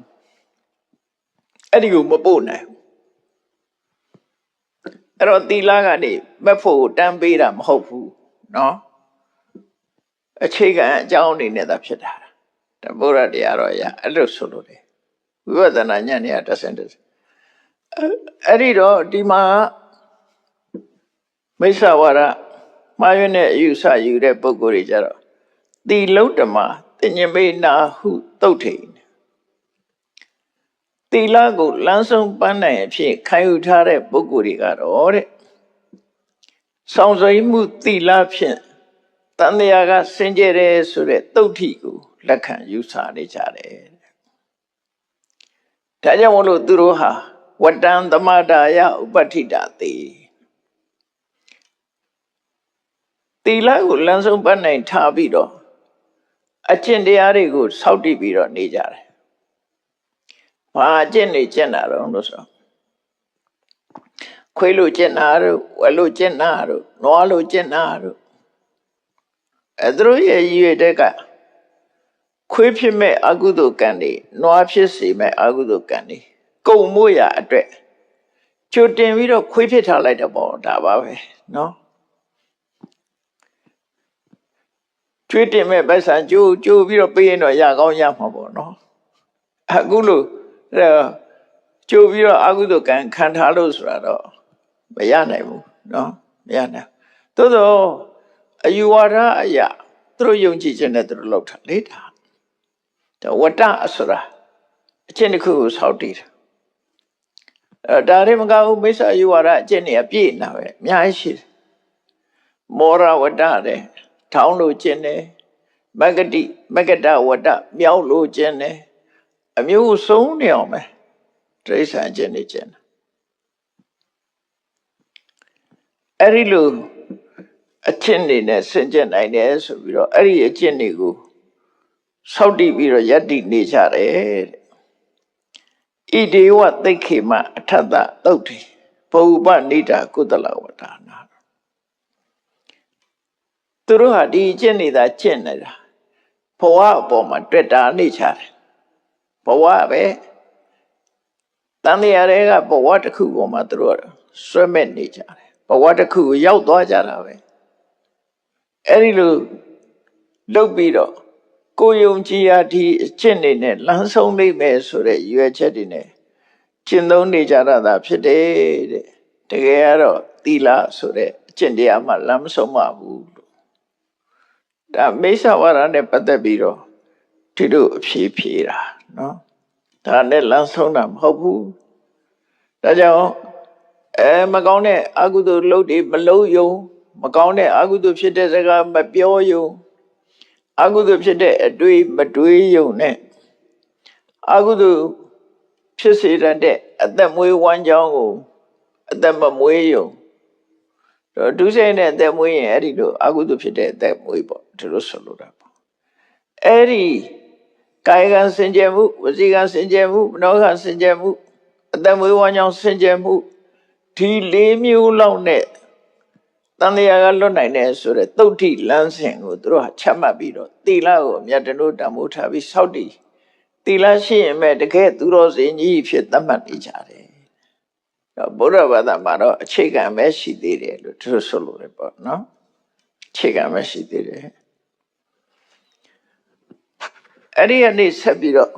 အဲ့ဒီကိုမပို့နိုင်ဘူးအဲ့တော့သီလကနေမက်ဖို့တန်းပေးတာမဟုတ်ဘူးနော်အခြေခံအကြောင်းအနေနဲ့သာဖြစ်တာတဘုရားတရားတော်ရအဲ့လိုဆိုလို့တယ်ဝိပဿနာဉာဏ်နဲ့တဆင့်အဲ့ဒီတော့ဒီမှာမိစ္ဆဝါဒမှားရွံ့တဲ့အယူဆယူတဲ့ပုဂ္ဂိုလ်တွေကြတော့သီလုတ္တမသင်္ညမေနာဟုသုတ်ထိန်သီလကိုလမ်းဆုံးပန်းနိုင်အဖြစ်ခံယူထားတဲ့ပုဂ္ဂိုလ်တွေကတော့တဲ့ဆောင်စိမ်မှုသီလဖြင့်တန်တရားကစင်ကြယ်တယ်ဆိုတဲ့သုတ်ထိကို လက်ခံယူဆနေကြတယ်ဒါကြောင့်မလို့သူတို့ဟာဝတ္တံသမတာယဥပဋ္ဌိတတိသီလကိုလမ်းဆုံးပတ်နိုင်ထားပြီးတော့အကျင့်တရားတွေကိုစောင့်တည်ပြီးတော့နေကြတယ်ဘာအကျင့်တွေကျင့်တာတော့လို့ဆိုခွေးလိုကျင့်တာတို့ဝက်လိုကျင့်တာတို့နွားလိုကျင့်တာတို့သူတို့ရဲ့ရည်ရွယ်တဲ့ကခွေးဖြစ်မဲ့အကုသိုလ်ကံတွေနွားဖြစ်စေမဲ့အကုသိုလ်ကံတွေကုန်မို့ရအတွက်ကြိုတင်ပြီးတော့ခွေးဖြစ်ထားလိုက်တော့ပေါ့ဒါပါပဲနော်ကျွေးတင်မဲ့ပိုက်ဆံကြိုးပြီးတော့ပေးရင်တော့ရကောင်းရမှာပေါ့နော်အခုလို့ကြိုးပြီးတော့အကုသိုလ်ကံခံထားလို့ဆိုတာတော့မရနိုင်ဘူးနော်မရနိုင်သို့တော့အယူဝါဒအရာသူတို့ယုံကြည်ခြင်းနဲ့သူတို့လောက်တာလေဒါဝတ္တဆိုတာအကျင့်တစ်ခုကိုစောင့်တည်တာဒါရင်မကဘူးမိစ္ဆာအယူဝါဒအကျင့်တွေအပြည့်နာပဲအများကြီးရှိတယ်မောရဝတ္တတဲ့ထောင်းလို့ကျင့်တယ်မဂ္ဂတဝတ္တမြောက်လို့ကျင့်တယ်အမျိုးစုံနေအောင်ပဲတိရစ္ဆာန်ကျင့်နေကျင့်တယ်အဲ့ဒီလိုအကျင့်တွေနဲ့ဆင်ကျင့်နိုင်တယ်ဆိုပြီးတော့အဲ့ဒီအကျင့်တွေကိုစောင့်တည်ပြီးတော့ယက်တည်နေကြတယ်ဣဒေဝသိက္ခေမအထတ္တသုတ်တိပုပ္ပနိဒာကုသလဝတ္တနာသူတို့ဟာဒီကျင့်နေတာကျင့်နေတာဘဝအပေါ်မှာတွေ့တာနေကြတယ်ဘဝပဲတန်တရားတွေကဘဝတစ်ခုပေါ်မှာသူတို့ဆွဲမဲ့နေကြတယ်ဘဝတစ်ခုကိုရောက်သွားကြတာပဲအဲ့ဒီလိုလုပ်ပြီးတော့ကိုယုံကြည်ရာဒီအကျင့်တွေနဲ့လမ်းဆုံးနိုင်မယ်ဆိုတဲ့ရွယ်ချက်တွေနဲ့ကျင့်သုံးနေကြတာဖြစ်တယ်တဲ့တကယ်ကတော့သီလဆိုတဲ့အကျင့်တရားမှလမ်းမဆုံးပါဘူးလို့ဒါမိစ္ဆဝါဒနဲ့ပတ်သက်ပြီးတော့ဒီလိုအဖြေဖြေတာနော်ဒါနဲ့လမ်းဆုံးတာမဟုတ်ဘူးဒါကြောင့်မကောင်းတဲ့အကုသိုလ်လုပ်တွေမလုပ်ယုံမကောင်းတဲ့အကုသိုလ်ဖြစ်တဲ့စကားမပြောယုံအကုသိုလ်ဖြစ်တဲ့အတွေ့မတွေးယုံနဲ့အကုသိုလ်ဖြစ်စေတဲ့အသက်မွေးဝမ်းကြောင်းကိုအသက်မမွေးယုံတော့ဒုစရိုက်နဲ့အသက်မွေးရင်အဲ့ဒီလိုအကုသိုလ်ဖြစ်တဲ့အသက်မွေးပေါ့ဒီလိုဆိုလိုတာပေါ့အဲ့ဒီကာယကံစင်ကြယ်မှုဝစီကံစင်ကြယ်မှုမနောကံစင်ကြယ်မှုအသက်မွေးဝမ်းကြောင်းစင်ကြယ်မှုဒီ၄မျိုးလောက်နဲ့တန်တရားကလွတ်နိုင်တယ်ဆိုတဲ့သုတ်တိလမ်းစဉ်ကိုသူတို့ဟာချမှတ်ပြီးတော့သီလကိုမြတ်တလို့တမိုးထားပြီးစောင့်တည်သီလရှိရင်မဲ့တကယ်သူတော်စင်ကြီးဖြစ်သတ်မှတ်နေကြတယ်ဗုဒ္ဓဘာသာမှာတော့အခြေခံပဲရှိသေးတယ်လို့သူတို့ဆိုလို့ရပေါ့နော်အခြေခံပဲရှိသေးတယ်အဲ့ဒီကနေဆက်ပြီးတော့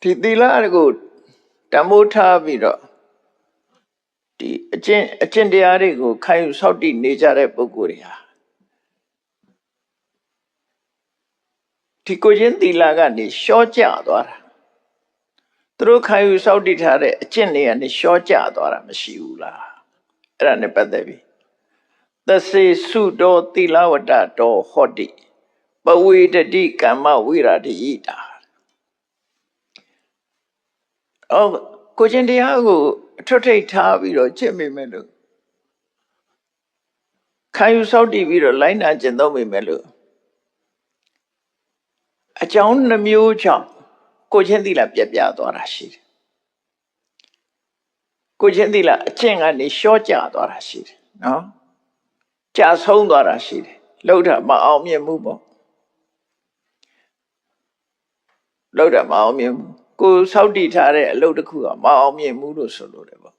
ဒီသီလကိုတမိုးထားပြီးတော့ဒီအကျင့်တရားတွေကိုခံယူစောင့်တည်နေကြတဲ့ပုဂ္ဂိုလ်တွေဟာဒီကိုချင်းသီလကနေရှော့ကျသွားတာသူတို့ခံယူစောင့်တည်ထားတဲ့အကျင့်တွေကနေရှော့ကျသွားတာမရှိဘူးလားအဲ့ဒါနဲ့ပတ်သက်ပြီးသစေစုတော်သီလဝတ္တတော်ဟောတိပဝေတတိကမ္မဝိရာတိဣတာကိုချင်းတရားကိုအထွတ်ထိပ်ထားပြီးတော့ကျင့်မိမယ်လို့ခံယူစောင့်တည်ပြီးတော့လိုက်နာကျင့်သုံးမိမယ်လို့အကြောင်းနှမျိုးကြောင့်ကိုချင်းသီလပြတ်ပြားသွားတာရှိတယ်ကိုချင်းသီလအကျင့်ကနေရှော့ကျသွားတာရှိတယ်နော်ကြာဆုံးသွားတာရှိတယ်လောက်တာမအောင်မြင်မှုပေါ့လောက်တာမအောင်မြင်ဘူးကိုစောင့်တည်ထားတဲ့အလုပ်တစ်ခုကမအောင်မြင်ဘူးလို့ဆိုလို့တယ်ပေါ့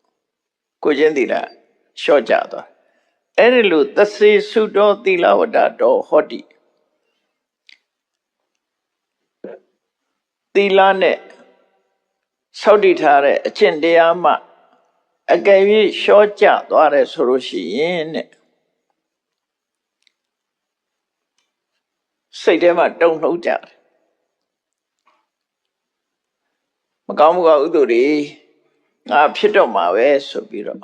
ကိုချင်းသီလရှော့ကျသွားအဲ့ဒီလိုသစေစုတော်သီလဝတ္တတော်ဟောတိသီလနဲ့စောင့်တည်ထားတဲ့အကျင့်တရားမှအကယ်၍ရှော့ကျသွားတယ်ဆိုလို့ရှိရင်တဲ့စိတ်ထဲမှာတုန်လှုပ်ကြတယ်မကောင်းမှုကဥဒ္ဓတွေငါဖြစ်တော့မှာပဲဆိုပြီးတော့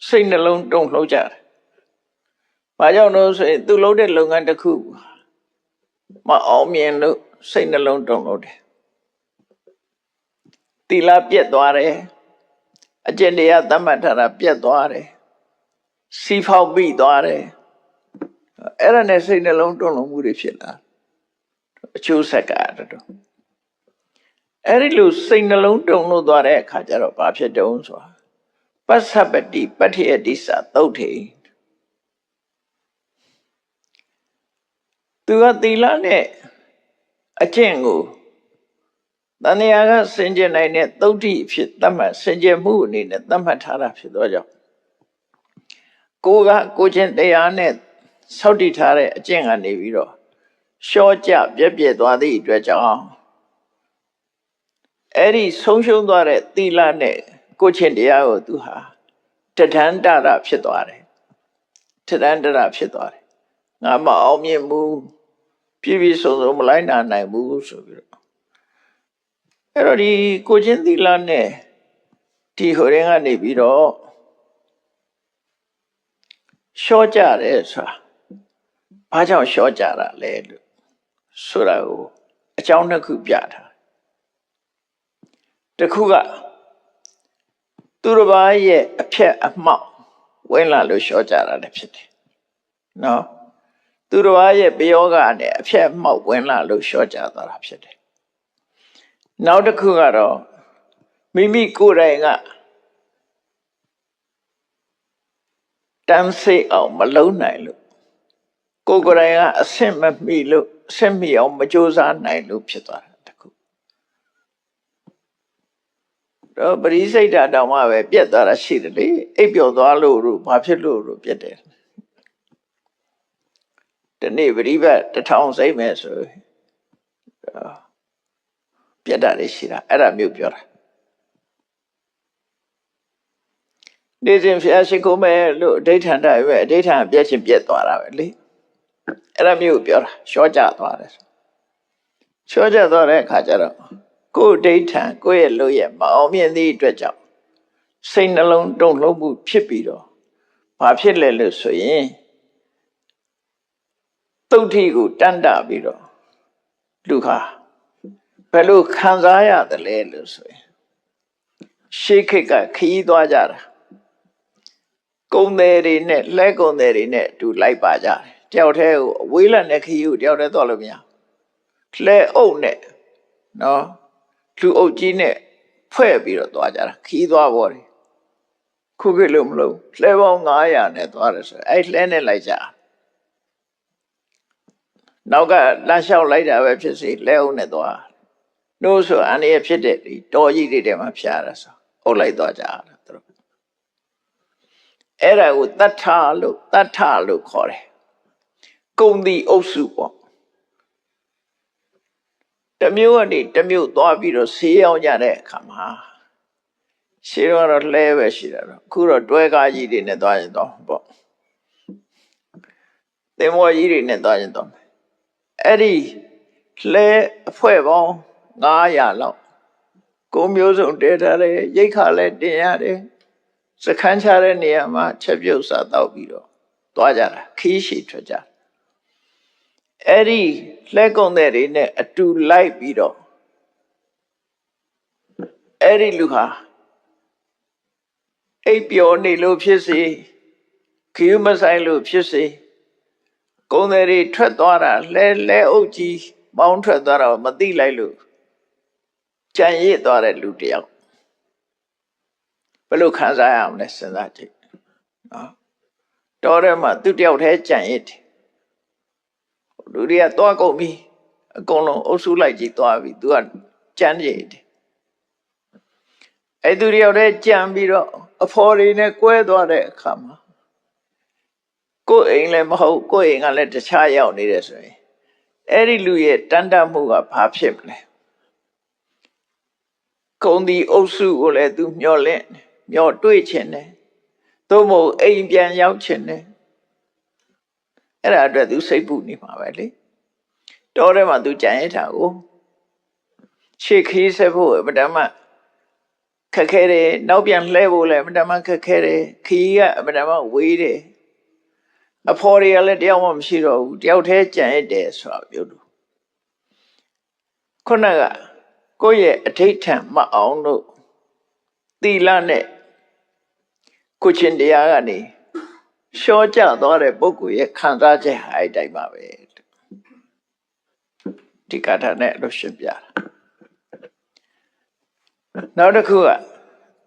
စိတ်နှလုံးတုန်လှုပ်ကြတယ်။ဘာကြောင့်လို့ဆိုရင်သူလုပ်တဲ့လုပ်ငန်းတစ်ခု မအောင်မြင်လို့စိတ်နှလုံးတုန်လို့တယ်သီလပြတ်သွားတယ်အကျင့်တရားသတ်မှတ်ထားတာပြတ်သွားတယ်စီဖောက်ပြီးသွားတယ်အဲ့ဒါနဲ့စိတ်နှလုံးတုန်လို့မှုတွေဖြစ်လာအချိုးဆက်ကတော့အဲ့ဒီလိုစိတ်နှလုံးတုန်လို့သွားတဲ့အခါကျတော့ဘာဖြစ်တုံးဆိုတာပစ္ဆပတိပဋ္ဌိယတိသသုတ်ထေသူကသီလနဲ့အကျင့်ကိုတဏှာကစင်ကြယ်နိုင်တဲ့သုတ်တိဖြစ်သတ်မှတ်စင်ကြယ်မှုအနေနဲ့သတ်မှတ်ထားတာဖြစ်သောကြောင့်ကိုချင်းတရားနဲ့ဆောက်တည်ထားတဲ့အကျင့်ကနေပြီးတော့ရှော့ကြပြက်ပြက်သွားသည့်အတွက်ကြောင့်အဲ့ဒီဆုံးရှုံးသွားတဲ့သီလနဲ့ကိုချင်းတရားကိုသူဟာတထန္တရဖြစ်သွားတယ်တထန္တရဖြစ်သွားတယ်ငါမအောင်မြင်ဘူးပြည့်ပြည့်စုံစုံမလိုက်နိုင်ဘူးဆိုပြီးတော့အဲ့တော့ဒီကိုချင်းသီလနဲ့ဒီဟိုရင်ကနေပြီးတော့ရှော့ကြတယ်ဆိုတာဘာကြောင့်ရှော့ကြတာလဲလို့ဆိုတာကိုအကြောင်းတစ်ခုပြထားတစ်ခုကသူတစ်ပါးရဲ့အဖြတ်အမှောက်ဝင်လာလို့ရှော့ကြတာလည်းဖြစ်တယ်နော်သူတစ်ပါးရဲ့ပယောဂနဲ့အဖြတ်အမှောက်ဝင်လာလို့ရှော့ကြသွားတာဖြစ်တယ်နောက်တစ်ခုကတော့မိမိကိုယ်တိုင်ကတမ်းစိတ်အောင်မလုံးနိုင်လို့ကိုယ်တိုင်ကအဆင့်မမီလို့အဆင့်မီအောင်မကြိုးစားနိုင်လို့ဖြစ်သွားတာတခုတော့ပရိစိတ်ဓာတ်တောင်မှပဲပြက်သွားတာရှိတယ်လေအိပ်ပျော်သွားလို့ဘာဖြစ်လို့ပြက်တယ်ဒီနေ့ပရိပတ်1000စိတ်မဲ့ဆိုပြက်တာလေးရှိတာအဲ့ဒါမျိုးပြောတာနေစဉ်ဖျားရှိခိုးမဲ့လို့အဋ္ဌာန်တပဲအဋ္ဌာန်ပြက်ချင်းပြက်သွားတာပဲလေအဲ့ဒါမျိုးပြောတာရှော့ကြသွားတယ်ရှော့ကြသွားတဲ့အခါကျတော့ကိုယ်အဋ္ဌာန်ကိုယ့်ရဲ့လို့ရဲ့မအောင်မြင်သည့်အတွက်ကြောင့်စိတ်နှလုံးတုန်လှုပ်မှုဖြစ်ပြီးတော့ဘာဖြစ်လဲလို့ဆိုရင်သုတ်ထိကိုတန်တပြီးတော့လူခါဘယ်လိုခံစားရတယ်လဲလို့ဆိုရင်ရှေးခေတ်ကခရီးသွားကြတာကုံတယ်တွေနဲ့လဲကုံတယ်တွေနဲ့အတူလိုက်ပါကြတယ်တယောက်တည်းကိုအဝေးလတ်နဲ့ခရီးကိုတယောက်တည်းသွားလို့မရလဲအုပ်နဲ့နော်လူအုပ်ကြီးနဲ့ဖွဲ့ပြီးတော့သွားကြတာခရီးသွားပေါ်တယ်ခုခေတ်လို့မလို့လဲပေါင်း900နဲ့သွားတယ်ဆိုအဲ့လဲနဲ့လိုက်ကြနောက်ကလမ်းလျှောက်လိုက်တာပဲဖြစ်စီလဲအုပ်နဲ့သွားတို့ဆိုအန္တရာယ်ဖြစ်တဲ့ဒီတော်ကြီးတွေထဲမှာဖျားတာဆိုအုပ်လိုက်သွားကြတာသူတို့အဲ့ဒါကိုတတ်ထလို့ခေါ်တယ်ကုံဒီအုပ်စုပေါ့တမျိုးကနေတမျိုးသွားပြီးတော့ဆေးရောက်ကြတဲ့အခါမှာရှင်းတော့လဲပဲရှိတာတော့အခုတော့တွဲကားကြီးတွေနဲ့သွားရင်တော့ပေါ့သင်္ဘောကြီးတွေနဲ့သွားရင်တော့အဲ့ဒီလဲအဖွဲ့ပေါင်း900လောက်ကိုမျိုးစုံတဲထားတယ်ရိတ်ခါလဲတင်ရတယ်စခန်းချတဲ့နေရာမှာချက်ပြုတ်စားတော့ပြီးတော့သွားကြတာခီးရှိထွက်ကြအဲ့ဒီလက်ကုံတဲ့တွေနဲ့အတူလိုက်ပြီးတော့အဲ့ဒီလူဟာအိပ်ပျော်နေလို့ဖြစ်စေခီးမဆိုင်လို့ဖြစ်စေကုံတဲ့တွေထွက်သွားတာလဲအုပ်ကြီးပေါင်းထွက်သွားတော့မသိလိုက်လို့ကြံရစ်သွားတဲ့လူတယောက်ဘယ်လိုခံစားရအောင်လဲစဉ်းစားကြည့်နော်တော်ထဲမှာသူတယောက်တည်းကြံရစ်တယ်လူတွေကသွားကုန်ပြီအကုန်လုံးအုပ်စုလိုက်ကြီးသွားပြီသူကကြမ်းကြည့်တယ်အဲ့သူတယောက်တည်းကြံပြီးတော့အဖော်တွေနဲ့ကွဲသွားတဲ့အခါမှာကိုယ်အိမ်လည်းမဟုတ်ကိုယ်အိမ်ကလည်းတခြားရောက်နေတယ်ဆိုရင်အဲ့ဒီလူရဲ့တန်တမှုကဘာဖြစ်မလဲကုံဒီအုပ်စုကိုလည်းသူမျောတွေ့ချင်တယ်သို့မဟုတ်အိမ်ပြန်ရောက်ချင်တယ်အဲ့ဒါအတွက်သူစိတ်ပူနေမှာပဲလေတော်ထဲမှာသူကြံရတာကိုရှေ့ခီးဆက်ဖို့အမတမခက်ခဲတယ်နောက်ပြန်လှဲဖို့လည်းအမတမခက်ခဲတယ်ခီးကအမတမဝေးတယ်အဖော်တွေကလည်းတယောက်မှမရှိတော့ဘူးတယောက်တည်းကြံရတဲ့ဆိုတာပြောလို့ ခုနကကိုယ့်ရဲ့အထိတ်ထံမအောင်လို့သီလနဲ့ကိုချင်းတရားကနေရှော့ကျသွားတဲ့ပုဂ္ဂိုလ်ရဲ့ခံစားချက်ဟာအဲ့တိုင်းပါပဲဒီကထာနဲ့လို့ရှင်းပြတာနောက်တစ်ခုက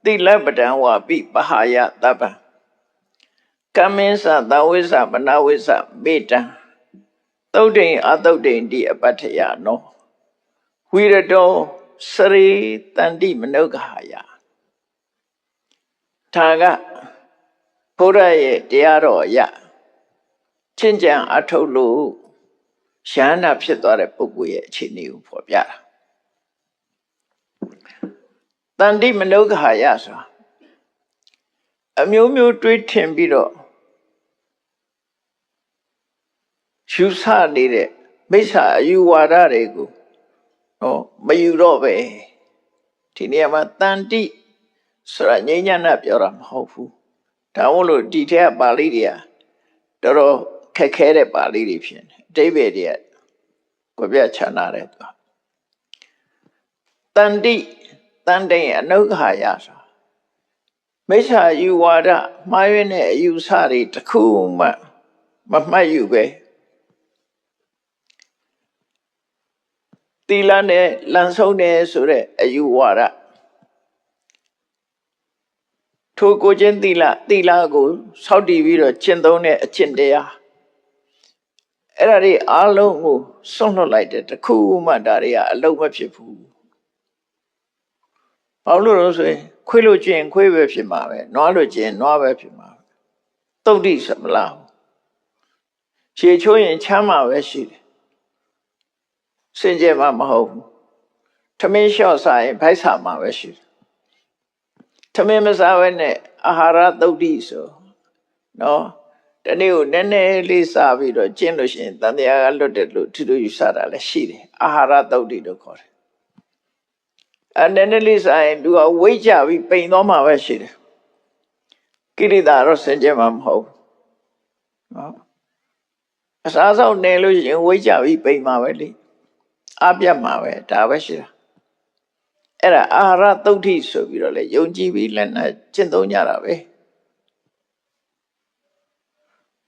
သီလပဒံဝါပိပဟာယတပ္ပံကမ္မင်းစသဝိစ္စမနဝိစ္စမေတ္တံသုတ်တိန်အသုတ်တိန်တိအပတ္ထယနောဝိရတောစရိတန္တိမနုက္ခာယဒါကဘုရားရဲ့တရားတော်အရချင်းကြံအထုတ်လို့ရဟန္တာဖြစ်သွားတဲ့ပုဂ္ဂိုလ်ရဲ့အခြေအနေကိုဖော်ပြတာတန္တိမနုက္ခာယဆိုတာအမျိုးမျိုးတွေးထင်ပြီးတော့ယူဆနေတဲ့မိစ္ဆာအယူဝါဒတွေကိုမယူတော့ပဲဒီနေရာမှာတန်တိဆိုတာငြိမ်းချမ်းတာပြောတာမဟုတ်ဘူးဒါမို့လို့ဒီထက်ကပါဠိတွေကတော်တော်ခက်ခဲတဲ့ပါဠိတွေဖြစ်နေအဓိပ္ပာယ်တွေကကိုပြချနာတယ်သူတန်တိတန်တိအနုခါယဆိုမိစ္ဆာယူဝါဒမှားယွင်းတဲ့အယူဆတွေတစ်ခုမှမမှတ်ယူပဲသီလနဲ့လမ်းဆုံးတယ်ဆိုတဲ့အယူဝါဒထိုကိုချင်းသီလကိုစောင့်တည်ပြီးတော့ကျင့်သုံးတဲ့အကျင့်တရားအဲ့ဒါတွေအားလုံးကိုစွန့်လွတ်လိုက်တဲ့တခုမှဒါတွေကအလုံးမဖြစ်ဘူးဘာလို့လဲဆိုရင်ခွေးလို့ကျင့်ခွေးပဲဖြစ်မှာပဲနွားလို့ကျင့်နွားပဲဖြစ်မှာပဲတုတ်တိဆိုမလားခြေချိုးရင်ချမ်းမှာပဲရှိတယ်စင်ကြယ်မှာမဟုတ်ဘူးထမင်းလျှော့စားရင်ဗိုက်စာမှာပဲရှိတယ်ထမင်းမစားဘဲနဲ့အာဟာရသုတ်တိဆိုနော်တနေ့ကိုနည်းနည်းလေးစားပြီးတော့ကျင့်လို့ရှိရင်တန်တရားကလွတ်တယ်လို့သူတို့ယူဆတာလည်းရှိတယ်အာဟာရသုတ်တိလို့ခေါ်တယ်နည်းနည်းလေးစားရင်သူကဝိတ်ကြပြီးပိန်သွားမှာပဲရှိတယ်ကိရိတာတော့စင်ကြယ်မှာမဟုတ်ဘူးနော်အစားစောင့်နေလို့ရှိရင်ဝိတ်ကြပြီးပိန်မှာပဲလေအပြတ်မှာပဲဒါပဲရှိတာအဲ့ဒါအာဟာရသုတ်တိဆိုပြီးတော့လေယုံကြည်ပြီးလက်နဲ့ကျင့်သုံးကြတာပဲ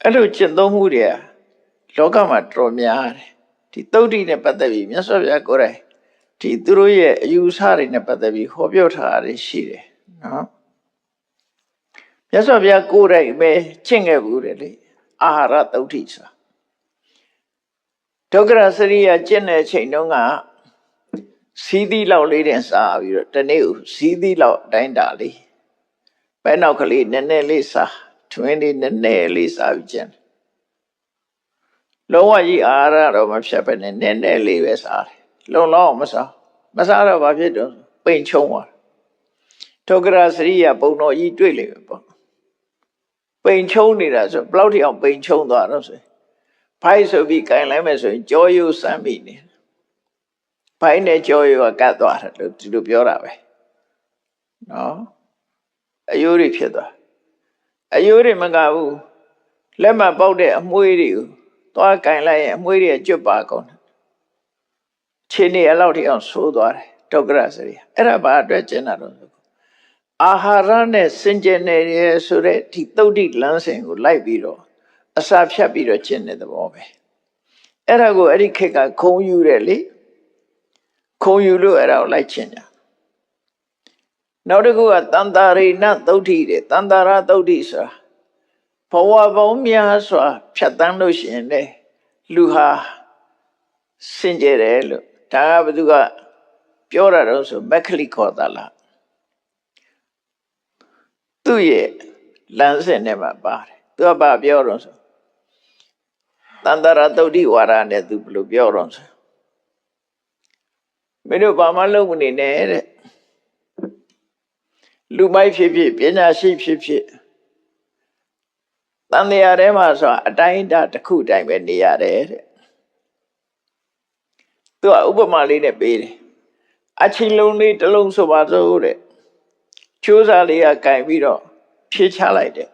အဲ့လိုကျင့်သုံးမှုတွေကလောကမှာတော်များတယ်ဒီသုတ်တိနဲ့ပတ်သက်ပြီးမြတ်စွာဘုရားကိုယ်တိုင်ဒီသူတို့ရဲ့အယူဆတွေနဲ့ပတ်သက်ပြီးဟောပြောထားတာရှိတယ်နော်မြတ်စွာဘုရားကိုယ်တိုင်ပဲကျင့်ခဲ့ဘူးတယ်လေအာဟာရသုတ်တိဆိုတာဒုက္ခရစရိယကျင့်တဲ့အချိန်တုန်းကစီးသီးလောက်လေးတင်စားပြီးတော့တနေ့ကိုစီးသီးလောက်တိုင်းတာလေးပဲနောက်ကလေးနည်းနည်းလေးစားထွင်းလေးနည်းနည်းလေးစားပြီးကျင့်လုံးဝကြီးအာဟာရတော့မဖြတ်ပဲနဲ့နည်းနည်းလေးပဲစားတယ်လုံလောက်မစားတော့ဘာဖြစ်တော့ပိန်ချုံသွားဒုက္ခရစရိယဘုံတော်ကြီးတွေ့လိမ့်မယ်ပေါ့ပိန်ချုံနေတာဆိုဘလောက်ထိအောင်ပိန်ချုံသွားတော့ဆိုဖိုက်ဆိုပြီးကင်လိုက်မယ်ဆိုရင်ကြောရိုးစမ်းမိနေဘိုင်းနဲ့ကြောရိုးကကတ်သွားတယ်လို့သူတို့ပြောတာပဲနော်အယိုးတွေဖြစ်သွားအယိုးတွေမကဘူးလက်မပေါက်တဲ့အမွှေးတွေကိုသွားကင်လိုက်ရင်အမွှေးတွေကျွတ်ပါကုန်တယ်ခြေနေအလောက်ထိအောင်ဆိုးသွားတယ်ဒုက္ခရစရိယအဲ့ဒါဘာအတွက်ကျင့်တာတော့အာဟာရနဲ့စင်ကြယ်နေရဆိုတဲ့ဒီသုတ်တိလမ်းစဉ်ကိုလိုက်ပြီးတော့အစာဖြတ်ပြီးတော့ကျင့်တဲ့သဘောပဲအဲ့ဒါကိုအဲ့ဒီခေတ်ကခုံယူတယ်လေခုံယူလို့အဲ့ဒါကိုလိုက်ကျင့်ကြနောက်တစ်ခုကတန်တာရိဏသုတ်တိတဲ့တန်တာရသုတ်တိဆိုတာဘဝပေါင်းများစွာဖြတ်တန်းလို့ရှိရင်လေလူဟာစင်ကြယ်တယ်လို့ဒါကဘယ်သူကပြောတာတော့ဆိုမက္ခလိခေါ်တာလားသူ့ရဲ့လမ်းစဉ်ထဲမှာပါတယ်သူကဘာပြောတော့ဆိုတန်တရာသုတ်တိဝါဒနဲ့သူဘယ်လိုပြောတော့ဆိုမင်းတို့ဘာမှလုပ်မနေနဲ့တဲ့လူမိုက်ဖြစ်ဖြစ်ပညာရှိဖြစ်ဖြစ်တန်တရားထဲမှာဆိုအတိုင်းအတာတစ်ခုတိုင်းပဲနေရတယ်တဲ့သူကဥပမာလေးနဲ့ပေးတယ်အချီလုံးလေးတစ်လုံးဆိုပါစို့တဲ့ချိုးစားလေးကကင်ပြီးတော့ဖြေချလိုက်တယ်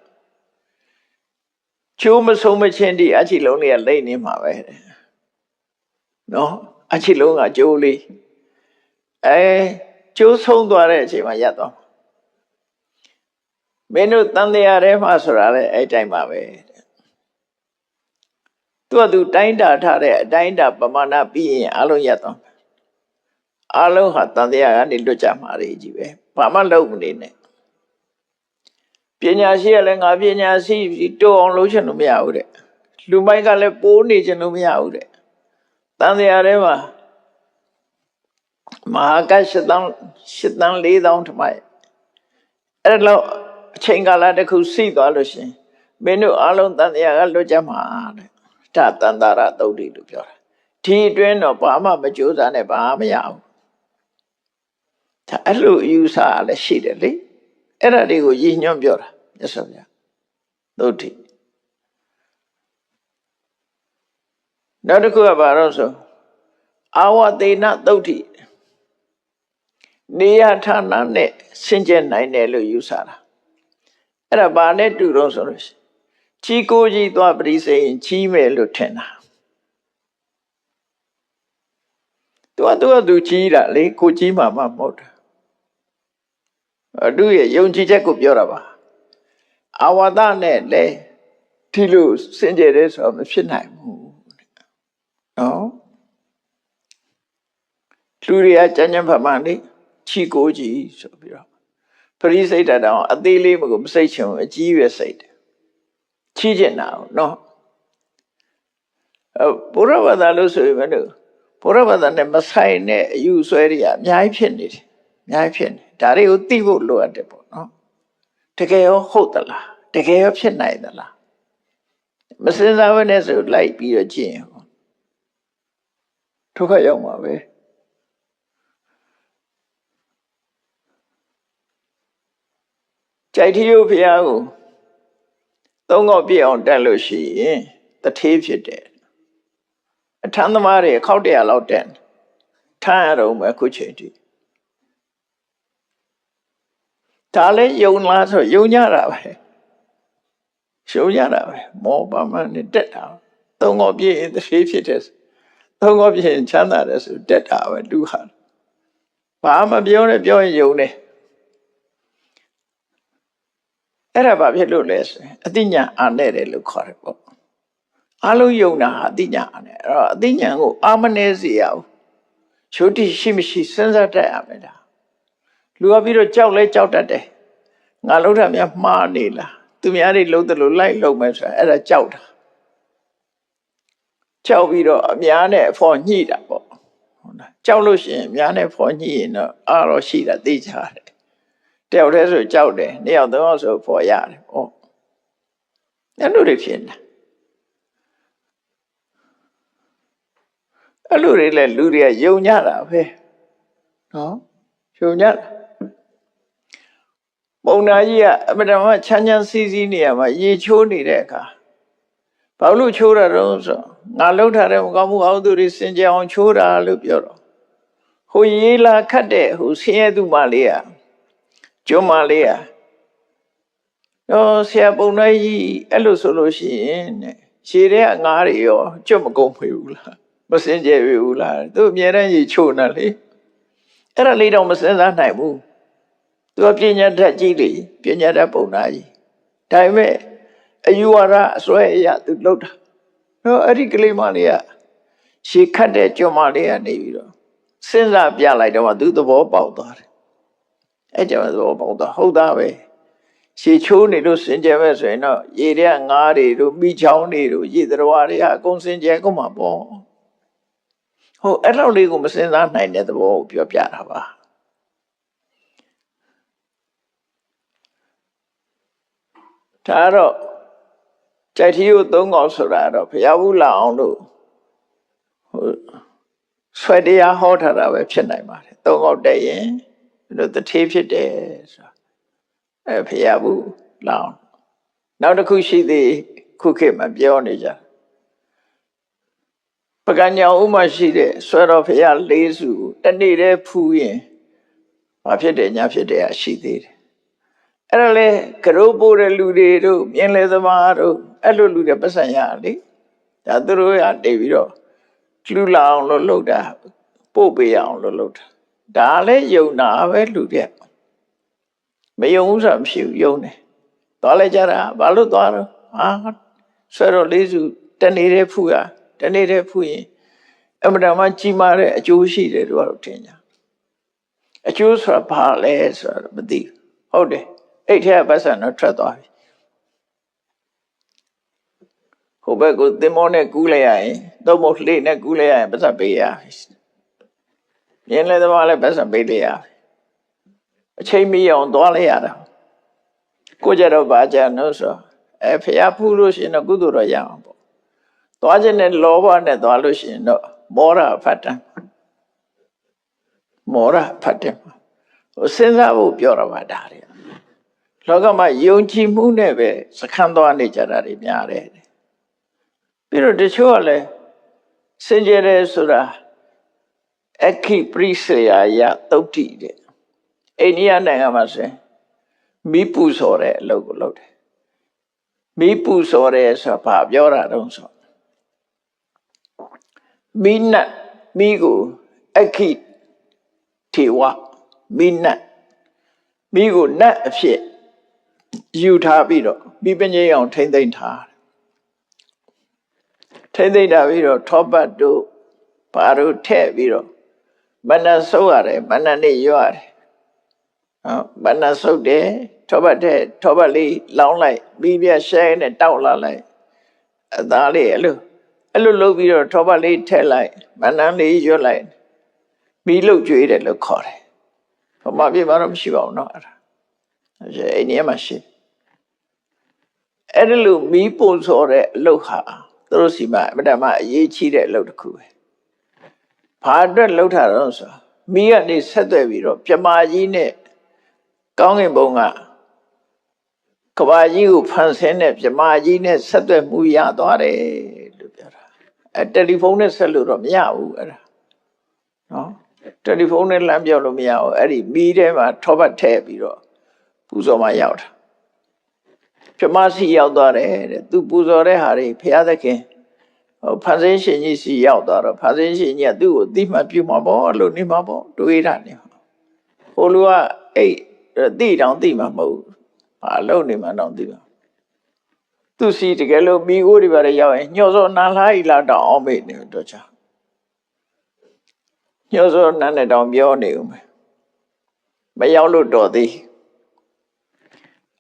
ချိုးမဆုံးမချင်းဒီအချီလုံးလေးကလိမ့်နေမှာပဲတဲ့နော်အချီလုံးကကျိုးလေး ကျိုးဆုံးသွားတဲ့အချိန်မှာရပ်သွားမင်းတို့တန်တရားထဲမှာဆိုတာလေအဲ့တိုင်းပါပဲသူကသူတိုင်းတာထားတဲ့အတိုင်းတာပမာဏပြီးရင်အလုံးရပ်သွားအလုံးဟာတန်တရားကနေလွတ်ကြမှာကြီးပဲဘာမှလုပ်မနေနဲ့ပညာရှိကလည်းငါပညာရှိတိုးအောင်လုပ်ချင်လို့မရဘူးတဲ့လူမိုက်ကလည်းပိုးနေချင်လို့မရဘူးတဲ့တန်တရားထဲမှာမဟာကရှတန်4,000ထမိုက်အဲ့လောက်အချိန်ကာလတစ်ခုစီးသွားလို့ရှင်မင်းတို့အလုံးတန်တရားကလွတ်ကြမှာတဲ့ဒါတန်တာရသုတ်တိလို့ပြောတာဒီအတွင်းတော့ဘာမှမကြိုးစားနဲ့ဘာမှမရဘူးဒါအဲ့လိုယူဆရလည်းရှိတယ်လေအဲ့ဒါတွေကိုရည်ညွှန်းပြောတာမြတ်စွာဘုရားသုတ်တိနောက်တစ်ခုကဘာလို့ဆိုအာဝသေနသုတ်တိနေရဌာနနဲ့ဆင်ကျက်နိုင်တယ်လို့ယူဆတာအဲ့ဒါဘာနဲ့တူတော့ဆိုလို့ကြီးကိုကြီးသွားပရိစေရင်ကြီးမယ်လို့ထင်တာသူကြီးတာလေကိုကြီးမှမဟုတ်တာသူရဲ့ယုံကြည်ချက်ကိုပြောတာပါအာဝဒနဲ့လေဒီလိုစင်ကြယ်တဲ့ဆိုတော့မဖြစ်နိုင်ဘူးနော်လူတွေကကြမ်းကြမ်းဖန်ဖန်လေးချီကိုကြီးဆိုပြီးတော့ပရိစိတ်တောင်အသေးလေးမကိုမစိတ်ချင်ဘူးအကြီးရွယ်စိတ်တယ်ချီးကျင်တာနော်ဘုရားဘာသာလို့ဆိုရင်ဘုရားဘာသာနဲ့မဆိုင်တဲ့အယူဆွဲတွေကအများကြီးဖြစ်နေတယ်အများကြီးဖြစ်နေဒါတွေကိုသိဖို့လိုအပ်တယ်ပေါ့နော်တကယ်ရောဟုတ်သလားတကယ်ရောဖြစ်နိုင်သလားမစင်စားဘဲနဲ့ဆိုလိုက်ပြီးတော့ကြည့်ရင်ဒုက္ခရောက်မှာပဲကြိုက်ထီးဘုရားကိုသုံးခေါက်ပြည့်အောင်တက်လို့ရှိရင်တထေးဖြစ်တယ်အထမ်းသမားတွေခောက်100လောက်တက်ထမ်းရတော့မယ်အခုချိန်ထိဒါလည်းယုံလားဆိုယုံကြတာပဲရှုံးကြတာပဲမောပါမနဲ့တက်တာသုံးခေါက်ပြည့်ရင်တထေးဖြစ်တယ်သုံးခေါက်ပြည့်ရင်ချမ်းသာတယ်ဆိုတက်တာပဲလူဟာဘာမှပြောနဲ့ပြောရင်ယုံတယ်အဲ့ဒါဘာဖြစ်လို့လဲဆိုရင်အသိဉာဏ်အာနဲ့တယ်လို့ခေါ်တယ်ပေါ့အလုံးယုံတာဟာအသိဉာဏ်အာနဲ့အဲ့တော့အသိဉာဏ်ကိုအာမနေစေရဘူးရုပ်တည်ရှိမရှိစဉ်းစားတတ်ရမယ်ဒါလူကပြီးတော့ကြောက်လဲကြောက်တတ်တယ်ငါလုံးတာများမှားနေလားသူများတွေလုံးတယ်လို့လိုက်လုံးမယ်ဆိုတာအဲ့ဒါကြောက်တာကြောက်ပြီးတော့အများနဲ့အဖို့ညှိတာပေါ့ဟုတ်လားကြောက်လို့ရှိရင်အများနဲ့ဖို့ညှိရင်တော့အားတော့ရှိတာသိကြတယ်တယောက်တည်းဆိုကြောက်တယ်နှစ်ယောက်သုံးယောက်ဆိုဖို့ရတယ်ပေါ့အဲ့လိုတွေဖြစ်နေအဲ့လိုတွေလဲလူတွေကယုံကြတာပဲနော်ယုံကြတာပုံနာကြီးကအမတမချမ်းချမ်းစီးစီးနေရမှာရေချိုးနေတဲ့အခါဘာလို့ချိုးတာတော့ဆိုငါလှုပ်ထားတဲ့မကောင်းမှုအောက်သူတွေစင်ကြအောင်ချိုးတာလို့ပြောတော့ဟိုရေးလာခတ်တဲ့ဟိုဆင်းရဲသူမလေးကျွမ်းမလေးတော့ဆရာပုံနာကြီးအဲ့လိုဆိုလို့ရှိရင်ရှည်တဲ့ငါးတွေရောကျွတ်မကုန်ဖေဘူးလားမစင်ကြယ်ဘူးလားသူအမြဲတမ်းရေချိုးနေလေအဲ့ဒါလေးတော့မစင်စားနိုင်ဘူးသူကပညာတတ်ကြီးလေပညာတတ်ပုံနာကြီးဒါပေမဲ့အယူဝါဒအစွဲအရသူလှုပ်တာတော့အဲ့ဒီကလေးမလေးကရှည်ခတ်တဲ့ကျွမ်းမလေးကနေပြီးတော့စဉ်းစားပြလိုက်တော့မှသူသဘောပေါက်သွားတယ်အဲ့ကြောင့်သဘောပေါက်သွားဟုတ်သားပဲရှည်ချိုးနေလို့စင်ကြယ်မဲ့ဆိုရင်တော့ရေထဲကငါးတွေတို့မိချောင်းတွေတို့ရေသတ္တဝါတွေကအကုန်စင်ကြယ်ကုန်မှာပေါ့ဟုတ်အဲ့လောက်လေးကိုမစဉ်းစားနိုင်တဲ့သဘောကိုပြောပြတာပါဒါတော့ကြိုက်ထီးကိုသုံးခေါက်ဆိုတာတော့ဘုရားဘူးလာအောင်လို့ဆွဲတရားဟောထားတာပဲဖြစ်နိုင်ပါတယ်သုံးခေါက်တက်ရင်လို့တထေးဖြစ်တယ်ဆိုတာဘုရားဘူးလာအောင်နောက်တစ်ခုရှိသေးခုခေတ်မှာပြောနေကြပကညောင်ဥမရှိတဲ့ဆွဲတော်ဘုရား၄စုတနေ့တည်းဖူးရင်ဘာဖြစ်တယ်ညာဖြစ်တယ်ရှိသေးတယ်အဲ့ဒါလေကရုပ်ပို့တဲ့လူတွေတို့မြင်လေသမားတို့အဲ့လိုလူတွေပတ်စံရလေဒါသူတို့ရနေပြီးတော့လူလာအောင်လို့လုပ်တာပို့ပေးအောင်လို့လုပ်တာ ဒါလည်းယုံတာပဲလူတဲ့မယုံဘူးဆိုတာမရှိဘူးယုံတယ်သွားလိုက်ကြတာဘာလို့သွားတော့ဆွဲတော့လေးစုတနေတဲ့ဖူရတနေတဲ့ဖူရင်အမှန်တမ်းကြီးမားတဲ့အကျိုးရှိတယ်တို့ကတော့ထင်ကြအကျိုးဆိုတာဘာလဲဆိုတာမသိဘူးဟုတ်တယ်အဲ့ထက်ပတ်စံတော့ထွက်သွားပြီဟိုဘက်ကသင်္ဘောနဲ့ကူးလိုက်ရရင်သုံးဖို့လှေနဲ့ကူးလိုက်ရရင်ပတ်စံပေးရမြင်းလဲသမားလည်းပတ်စံပေးလိုက်ရအချိန်မီအောင်သွားလိုက်ရတာကိုကြတော့ဘာကြနော်ဆိုဖျားဖူးလို့ရှိရင်တော့ကုသိုလ်တော့ရအောင်ပေါ့သွားခြင်းနဲ့လောဘနဲ့သွားလို့ရှိရင်တော့မောရဖတ်တယ်မောရဖတ်တယ်ဟိုစဉ်းစားဖို့ပြောတာပါဒါတွေလောကမှာယုံကြည်မှုနဲ့ပဲစခန်းသွားနေကြတာတွေများတယ်ပြီးတော့တချို့ကလည်းစင်ကြယ်တယ်ဆိုတာအခိပရိစေယသုတ်တိတဲ့အိန္ဒိယနိုင်ငံမှာဆိုရင်မိပူစော်တဲ့အလုပ်ကိုလုပ်တယ်မိပူစော်တယ်ဆိုတာဘာပြောတာတုံးဆိုမိနတ်မိကိုအခိထေဝမိနတ်မိကိုနတ်အဖြစ်ယူထားပြီးတော့မိပညိအောင်ထိမ့်သိမ့်ထားထိမ့်သိမ့်ထားပြီးတော့ထောပတ်တို့ဘာတို့ထည့်ပြီးတော့မနတ်ဆုပ်ရတယ်မနတ်နဲ့ရွရတယ်မနတ်ဆုပ်တယ်ထောပတ်တဲ့ထောပတ်လေးလောင်းလိုက်ပြီးပြရှဲနဲ့တောက်လာလိုက်အသားလေးအဲ့လိုလုပ်ပြီးတော့ထောပတ်လေးထည့်လိုက်မနတ်လေးရွတ်လိုက်ပြီးလှုပ်ကြွေးတယ်လို့ခေါ်တယ်ဟိုမှာပြမှာတော့မရှိပါဘူးเนาะအဲ့ဒါအိန္ဒိယမှာရှိအဲ့ဒီလိုမီးပုံစော်တဲ့အလုပ်ဟာသူတို့စီမှာအမှန်တမ်းအရေးကြီးတဲ့အလုပ်တစ်ခုပဲဘာအတွက်လှုပ်တာတော့ဆိုမီးကနေဆက်သွယ်ပြီးတော့ပြမာကြီးနဲ့ကောင်းကင်ဘုံကကဘာကြီးကိုဖန်ဆင်းတဲ့ပြမာကြီးနဲ့ဆက်သွယ်မှုရသွားတယ်လို့ပြောတာတယ်လီဖုန်းနဲ့ဆက်လို့တော့မရဘူးအဲ့ဒါနော်တယ်လီဖုန်းနဲ့လမ်းပြောလို့မရဘူးအဲ့ဒီမီးထဲမှာထောပတ်ထည့်ပြီးတော့ပူဇော်မှရောက်တာပြမစီရောက်သွားတယ်တဲ့သူပူဇော်တဲ့ဟာတွေဘုရားသခင်ဖန်ဆင်းရှင်ကြီးစီရောက်သွားတော့ဖန်ဆင်းရှင်ကြီးကသူ့ကိုအတိမှတ်ပြုမှာပေါ့လို့နေမှာပေါ့တွေးတာနေဟိုလူကအဲ့တိတောင်တိမှာမဟုတ်ဘာလို့နေမှာတောင်တိမှာသူစီတကယ်လို့မိအိုးတွေပါရောက်ရင်ညှော်စောနာလားဤလားတောင်အောင်မေ့နေတော့ချာညှော်စောနာနဲ့တောင်ပြောနေဦးမယ်မရောက်လို့တော်သေး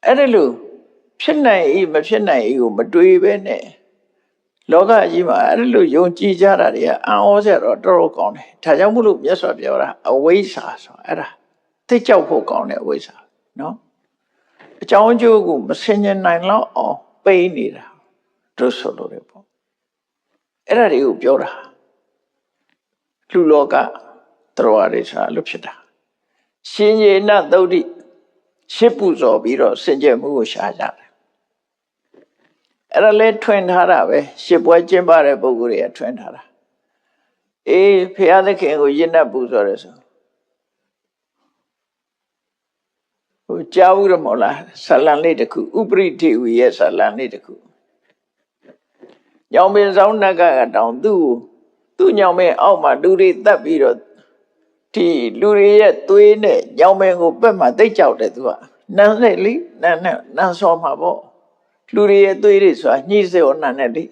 အဲ့ဒါလို့ဖြစ်နိုင်၏မဖြစ်နိုင်၏ကိုမတွေးပဲနဲ့လောကကြီးမှာအဲ့လိုယုံကြည်ကြတာတွေကအံ့ဩစရာတော့တော်တော်ကောင်းတယ်ဒါကြောင့်မို့လို့မြတ်စွာဘုရားကအဝိဇ္ဇာဆိုအဲ့ဒါသိကြောက်ဖို့ကောင်းတဲ့အဝိဇ္ဇာနော်အကြောင်းအကျိုးကိုမဆင်ញင်နိုင်တော့အောင်ပိတ်နေတာတို့ဆိုလို့ရပေါ့အဲ့ဒါတွေကိုပြောတာလူလောကတော်ရည်ဆိုတာလို့ဖြစ်တာရှင်ယေနသုတ်တိရှစ်ပူဇော်ပြီးတော့စင်ကြယ်မှုကိုရှားကြတယ်အဲ့ဒါလဲထွင်ထားတာပဲရှစ်ပွဲကျင်းပတဲ့ပုဂ္ဂိုလ်တွေကထွင်ထားတာအေးဖရာသခင်ကိုယဉ်နဲ့ပူဇော်တယ်ဆိုဟိုကြားဘူးရမလားဇလံလေးတစ်ခုဥပရိထေဝီရဲ့ဇလံလေးတစ်ခုညောင်ပင်ဆောင်နတ်ကတောင်သူ့ညောင်ပင်အောက်မှာလူတွေတက်ပြီးတော့ဒီလူတွေရဲ့သွေးနဲ့ညောင်ပင်ကိုပက်မှတိတ်ကြောက်တယ်သူကနန်းနဲ့လေနန်းစောမှာပေါ့လူတွေရဲ့သွေးတွေဆိုတာညှိစေောနန်းနဲ့လေ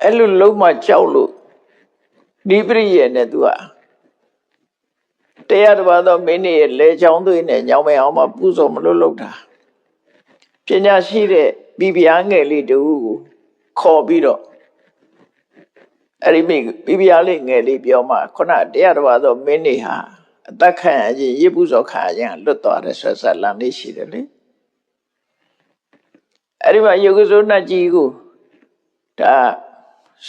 အဲ့လိုလုံးမကြောက်လို့နိပရိယေနဲ့သူကတရားတစ်ပါးသောမင်းရဲ့လေချောင်းသွေးနဲ့ညောင်ပင်အောင်မှပူဇော်မလို့လုပ်တာပညာရှိတဲ့ဘီဗျာငယ်လေးတူကိုခေါ်ပြီးတော့အဲ့ဒီမိဘီဗျာလေးငယ်လေးပြောမှခုနတရားတစ်ပါးသောမင်းတွေဟာအသက်ခံရခြင်းရစ်ပူဇော်ခံရခြင်းလွတ်သွားတဲ့ဆက်ဆက်လမ်းလေးရှိတယ်လေအဲ့ဒီမှာယုဂဇုနတ်ကြီးကိုဒါ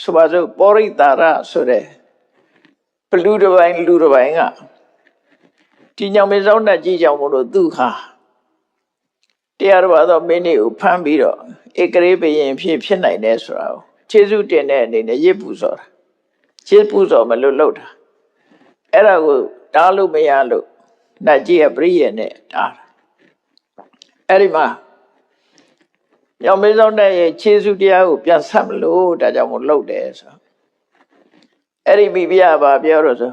ဆိုပါစို့ပောရိတာရဆိုတဲ့ဘလူတစ်ပိုင်းလူတစ်ပိုင်းကဒီညောင်မင်းဆောင်နတ်ကြီးကြောင့်မို့လို့သူဟာတရားတော်သောမင်းတွေကိုဖမ်းပြီးတော့ဧကရေဘယင်ဖြစ်နိုင်တယ်ဆိုတာကိုခြေစုတင်တဲ့အနေနဲ့ရစ်ပူဇော်တာရစ်ပူဇော်မလို့လုပ်တာအဲ့ဒါကိုတားလို့မရလို့နတ်ကြီးကပရိယေနဲ့တားတာအဲ့ဒီမှာညောင်မင်းဆောင်တဲ့ရဲ့ခြေစုတရားကိုပြန်ဆက်မလို့ဒါကြောင့်မို့လုပ်တယ်ဆိုအဲ့ဒီမိဖုရားဘာပြောတော့ဆို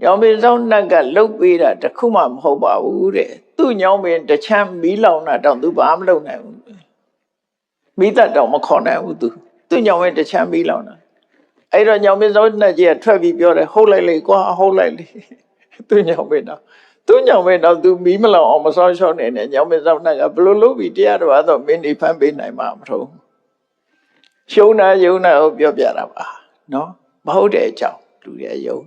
ညောင်ပင်ဆောင်နှက်ကလှုပ်ပေးတာတခုမှမဟုတ်ပါဘူးတဲ့သူ့ညောင်ပင်တစ်ချမ်းမီးလောင်တာတော့သူဘာမလုပ်နိုင်ဘူးမိသက်တော့မခေါ်နိုင်ဘူးသူ့ညောင်ပင်တစ်ချမ်းမီးလောင်တာအဲ့တော့ညောင်ပင်ဆောင်နှက်ကြီးကထွက်ပြီးပြောတယ်ဟုတ်လိုက်လေကွာဟုတ်လိုက်လေသူ့ညောင်ပင်တော့သူမီးမလောင်အောင်မစောင့်ရှောက်နေနဲ့ညောင်ပင်ဆောင်နှက်ကဘလို့လို့ပြီးတရားတော်တော့မင်းဒီဖမ်းပေးနိုင်မှာမဟုတ်ရှုံးတာယုံတာကိုပြောပြတာပါနော်မဟုတ်တဲ့အကြောင်းလူတွေယုံ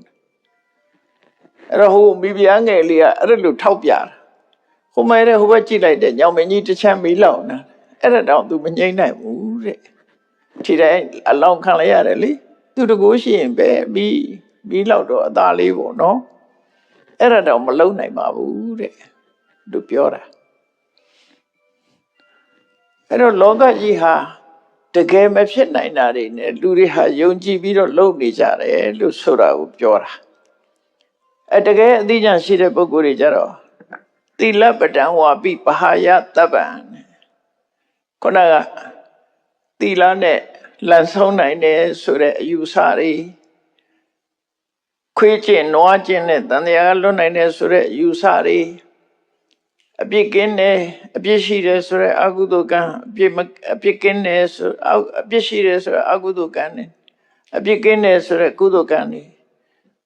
အဲ့တော့ဟိုမိဖုရားငယ်လေးကအဲ့လိုထောက်ပြတာဟိုမဲတဲ့ဟိုဘက်ကြည့်လိုက်တဲ့ညောင်မင်းကြီးတစ်ချမ်းမီးလောင်တာအဲ့ဒါတော့ तू မငြိမ့်နိုင်ဘူးတဲ့ဒီတိုင်းအလောင်းခံလိုက်ရတယ်လေသူတကူရှိရင်ပဲမီးလောက်တော့အသာလေးပေါ့နော်အဲ့ဒါတော့မလုံနိုင်ပါဘူးတဲ့သူပြောတာအဲ့တော့လောကကြီးဟာတကယ်မဖြစ်နိုင်တာတွေနဲ့လူတွေဟာယုံကြည်ပြီးတော့လုံနေကြတယ်လို့ဆိုတာကိုပြောတာတကယ်အသိဉာဏ်ရှိတဲ့ပုဂ္ဂိုလ်တွေကြတော့သီလပတံဝါပိပဟာယတပ္ပံခုနကသီလနဲ့လန်ဆုံးနိုင်တယ်ဆိုတဲ့အယူဆတွေခွေးကျင့်နွားကျင့်နဲ့တန်တရားလွတ်နိုင်တယ်ဆိုတဲ့အယူဆတွေအပြစ်ကင်းတယ်အပြစ်ရှိတယ်ဆိုတဲ့အကုသိုလ်ကံအပြစ်ကင်းတယ်ဆိုအပြစ်ရှိတယ်ဆိုတဲ့အကုသိုလ်ကံနဲ့အပြစ်ကင်းတယ်ဆိုတဲ့ကုသိုလ်ကံတွေ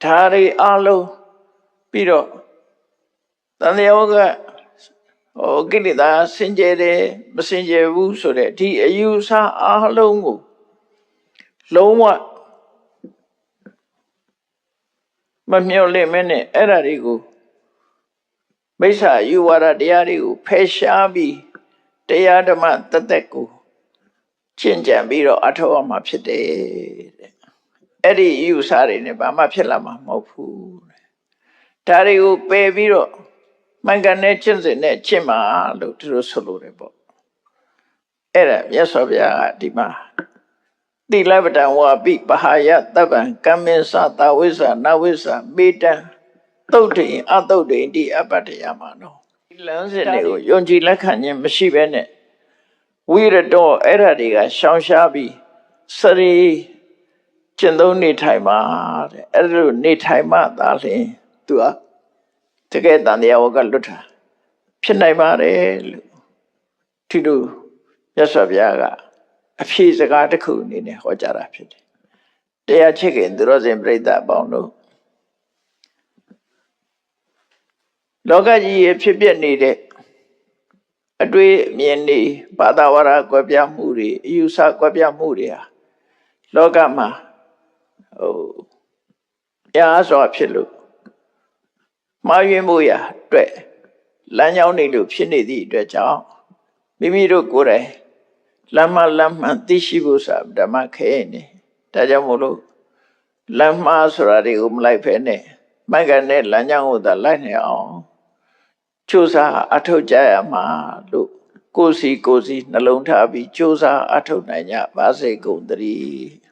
ဒါတွေအလုံးပြီးတော့တန်တရားကကိလေသာစင်ကြယ်တယ်မစင်ကြယ်ဘူးဆိုတဲ့ဒီအယူဆအလုံးကိုလုံးဝမမျှော်လင့်မနဲ့အဲ့ဒါတွေကိုမိစ္ဆာယူဝါဒတရားတွေကိုဖယ်ရှားပြီးတရားဓမ္မတသက်ကိုကျင့်ကြံပြီးတော့အထောက်အမှာဖြစ်တယ်တဲ့အဲ့ဒီယူဆတွေနဲ့ဘာမှဖြစ်လာမှာမဟုတ်ဘူးဒါတွေကိုပယ်ပြီးတော့မှန်ကန်တဲ့ကျင့်စဉ်နဲ့ကျင့်မှာလို့သူတို့ဆိုလိုတယ်ပေါ့အဲ့ဒါမြတ်စွာဘုရားကဒီမှာသီလပတံဝါပိပဟာယတပ္ပံကမ္မင်္စသာဝိဇ္ဇနဝိဇ္ဇမေတ္တံသုတ်တိအသုတ်တိတိအပ္ပတ္တယမနောဒီလမ်းစဉ်တွေကိုယုံကြည်လက်ခံခြင်းမရှိဘဲနဲ့ဝိရတောအဲ့ဒါတွေကရှောင်ရှားပြီးစရိကျင့်သုံးနေထိုင်မှာတဲ့အဲ့လိုနေထိုင်မှသာလျှင်သူကတကယ်တန်တရားဝကလွတ်တာဖြစ်နိုင်ပါတယ်လို့ဒီလိုမြတ်စွာဘုရားကအဖြေစကားတစ်ခုအနေနဲ့ဟောကြားတာဖြစ်တယ်တရားချစ်ခင်သူတော်စင်ပြိဿအပေါင်းတို့လောကကြီးရဲ့ဖြစ်ပျက်နေတဲ့အတွေ့အမြင်တွေဘာသာဝါဒကွဲပြားမှုတွေအယူဆကွဲပြားမှုတွေဟာလောကမှာအားစွာဖြစ်လို့မှားယွင်းမှုရာအတွက်လမ်းကြောင်းတွေလို့ဖြစ်နေသည့်အတွက်ကြောင့်မိမိတို့ကိုယ်တိုင်လမ်းမှန်သိရှိဖို့ဆိုတာဓမ္မခဲနေဒါကြောင့်မို့လို့လမ်းမှားဆိုတာတွေကိုမလိုက်ဖဲနဲ့မှန်ကန်တဲ့လမ်းကြောင်းကိုသာလိုက်နေအောင်ကြိုးစားအထောက်ကြရမှာလို့ကိုယ်စီနှလုံးထားပြီးကြိုးစားအထောက်နိုင်ကြပါစေကုန်သတည်း